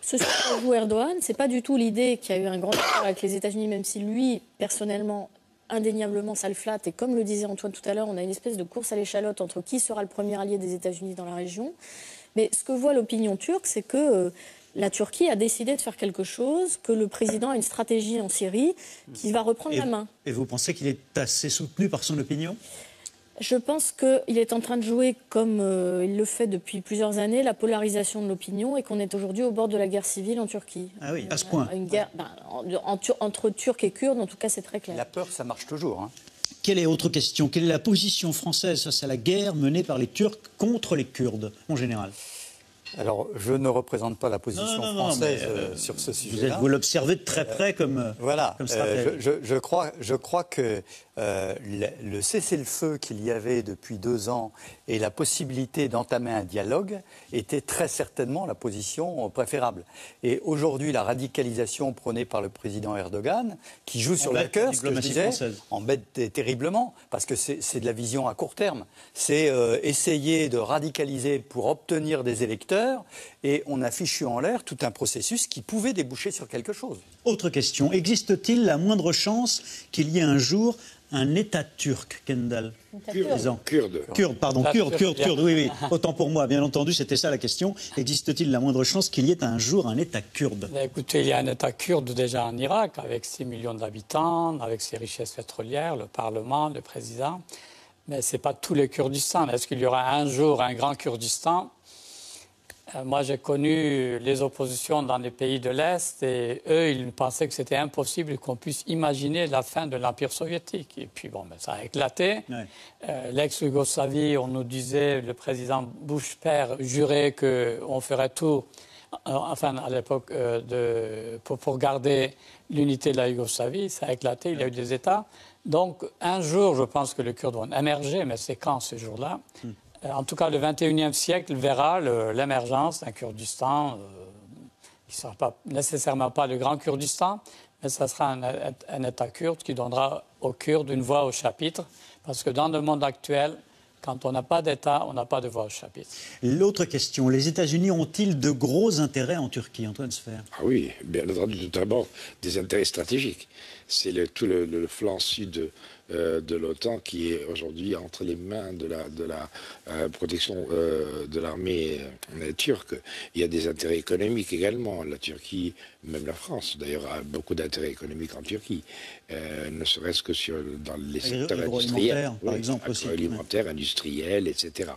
ce sur quoi joue Erdogan, ce n'est pas du tout l'idée qu'il y a eu un grand accord avec les États-Unis, même si lui, personnellement, indéniablement, ça le flatte. Et comme le disait Antoine tout à l'heure, on a une espèce de course à l'échalote entre qui sera le premier allié des États-Unis dans la région. Mais ce que voit l'opinion turque, c'est que la Turquie a décidé de faire quelque chose, que le président a une stratégie en Syrie qui va reprendre la main. Et vous pensez qu'il est assez soutenu par son opinion ? Je pense qu'il est en train de jouer, comme il le fait depuis plusieurs années, la polarisation de l'opinion et qu'on est aujourd'hui au bord de la guerre civile en Turquie. Ah oui, à ce point. Une guerre entre Turcs et Kurdes, en tout cas, c'est très clair. La peur, ça marche toujours. Hein. Quelle est autre question? Quelle est la position française face à la guerre menée par les Turcs contre les Kurdes, en général? Alors, je ne représente pas la position française sur ce sujet-là. Vous l'observez de très près comme stratège. Je crois que le cessez-le-feu qu'il y avait depuis 2 ans et la possibilité d'entamer un dialogue était très certainement la position préférable. Et aujourd'hui, la radicalisation prônée par le président Erdogan, qui joue sur le cœur, ce que je disais, embête terriblement, parce que c'est de la vision à court terme. C'est essayer de radicaliser pour obtenir des électeurs, et on a fichu en l'air tout un processus qui pouvait déboucher sur quelque chose. Autre question, existe-t-il la moindre chance qu'il y ait un jour un État turc, Kendall? Kurde, oui. Autant pour moi, bien entendu, c'était ça la question. Existe-t-il la moindre chance qu'il y ait un jour un État kurde? Écoutez, il y a un État kurde déjà en Irak, avec 6 millions d'habitants, avec ses richesses pétrolières, le Parlement, le président. Mais ce n'est pas tout le Kurdistan. Est-ce qu'il y aura un jour un grand Kurdistan? Moi, j'ai connu les oppositions dans les pays de l'Est et eux, ils pensaient que c'était impossible qu'on puisse imaginer la fin de l'Empire soviétique. Et puis, ça a éclaté. Ouais. L'ex-Yougoslavie, on nous disait, le président Bush père jurait qu'on ferait tout, à l'époque, pour garder l'unité de la Yougoslavie. Ça a éclaté, il y a eu des États. Donc, un jour, je pense que les Kurdes vont émerger, mais c'est quand ce jour-là? En tout cas, le 21e siècle verra l'émergence d'un Kurdistan qui ne sera pas nécessairement pas le grand Kurdistan, mais ça sera un État kurde qui donnera aux Kurdes une voix au chapitre, parce que dans le monde actuel, quand on n'a pas d'État, on n'a pas de voix au chapitre. L'autre question, les États-Unis ont-ils de gros intérêts en Turquie, Antoine Sfer? Ah oui, bien entendu, d'abord des intérêts stratégiques. C'est tout le flanc sud de l'OTAN qui est aujourd'hui entre les mains de la protection de l'armée turque. Il y a des intérêts économiques également. La Turquie, même la France d'ailleurs, a beaucoup d'intérêts économiques en Turquie, ne serait-ce que dans les secteurs industriels, par exemple, alimentaires, industriels, etc.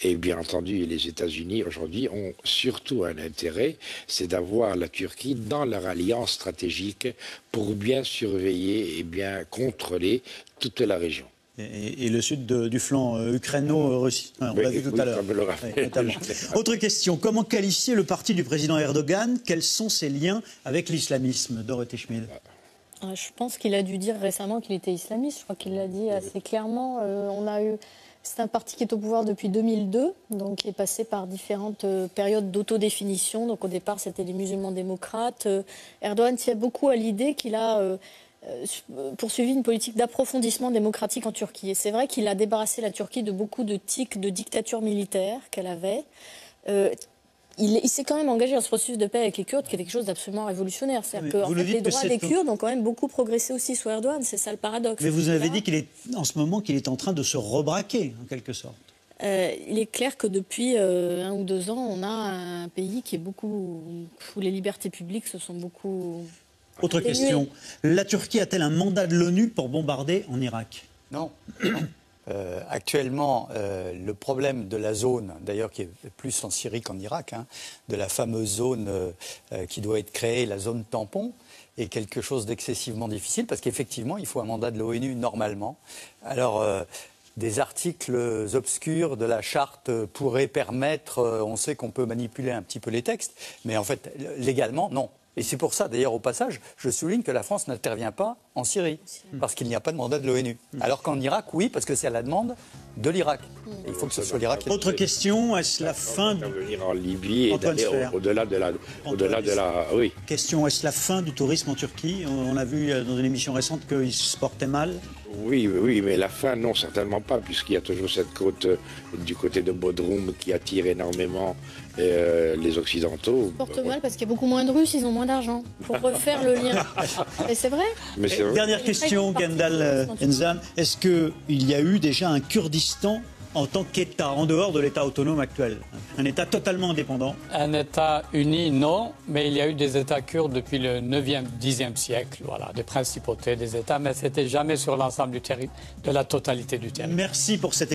Et bien entendu, les États-Unis aujourd'hui ont surtout un intérêt, c'est d'avoir la Turquie dans leur alliance stratégique pour bien surveiller et bien contrôler toute la région. Et le sud du flanc ukraino-russe, on l'a vu tout à l'heure. Autre question, comment qualifier le parti du président Erdogan? Quels sont ses liens avec l'islamisme? Dorothée Schmidt. Je pense qu'il a dû dire récemment qu'il était islamiste. Je crois qu'il l'a dit assez clairement. C'est un parti qui est au pouvoir depuis 2002, donc qui est passé par différentes périodes d'autodéfinition. Donc au départ, c'était les musulmans démocrates. Erdogan tient beaucoup à l'idée qu'il a poursuivi une politique d'approfondissement démocratique en Turquie. Et c'est vrai qu'il a débarrassé la Turquie de beaucoup de tics de dictature militaire qu'elle avait. Il s'est quand même engagé dans ce processus de paix avec les Kurdes, qui est quelque chose d'absolument révolutionnaire. C'est-à-dire que les droits des Kurdes ont quand même beaucoup progressé aussi sous Erdogan. C'est ça le paradoxe. Mais vous avez dit en ce moment qu'il est en train de se rebraquer, en quelque sorte. Il est clair que depuis 1 ou 2 ans, on a un pays qui est où les libertés publiques se sont beaucoup... Autre question. La Turquie a-t-elle un mandat de l'ONU pour bombarder en Irak? Non. Actuellement, le problème de la zone, d'ailleurs qui est plus en Syrie qu'en Irak, de la fameuse zone qui doit être créée, la zone tampon, est quelque chose d'excessivement difficile parce qu'effectivement, il faut un mandat de l'ONU normalement. Alors, des articles obscurs de la charte pourraient permettre, on sait qu'on peut manipuler un petit peu les textes, mais en fait, légalement, non. Et c'est pour ça, d'ailleurs, au passage, je souligne que la France n'intervient pas en Syrie, parce qu'il n'y a pas de mandat de l'ONU. Alors qu'en Irak, oui, parce que c'est à la demande de l'Irak. Et il faut que ce soit l'Irak. Autre question, est-ce la fin d'intervenir en Libye et d'aller au-delà de la... Oui. Question, est-ce la fin du tourisme en Turquie? On a vu dans une émission récente qu'il se portait mal. Oui, mais la fin, non, certainement pas, puisqu'il y a toujours cette côte du côté de Bodrum qui attire énormément les Occidentaux. Ils se portent mal parce qu'il y a beaucoup moins de Russes, ils ont moins d'argent. Pour refaire le lien. Et c'est vrai. Dernière question, Gendal Enzan. Est-ce qu'il y a eu déjà un Kurdistan en tant qu'État, en dehors de l'État autonome actuel? Un État totalement indépendant? Un État uni, non, mais il y a eu des États kurdes depuis le 9e, 10e siècle, voilà, des principautés, des États, mais ce n'était jamais sur l'ensemble de la totalité du territoire. Merci pour cette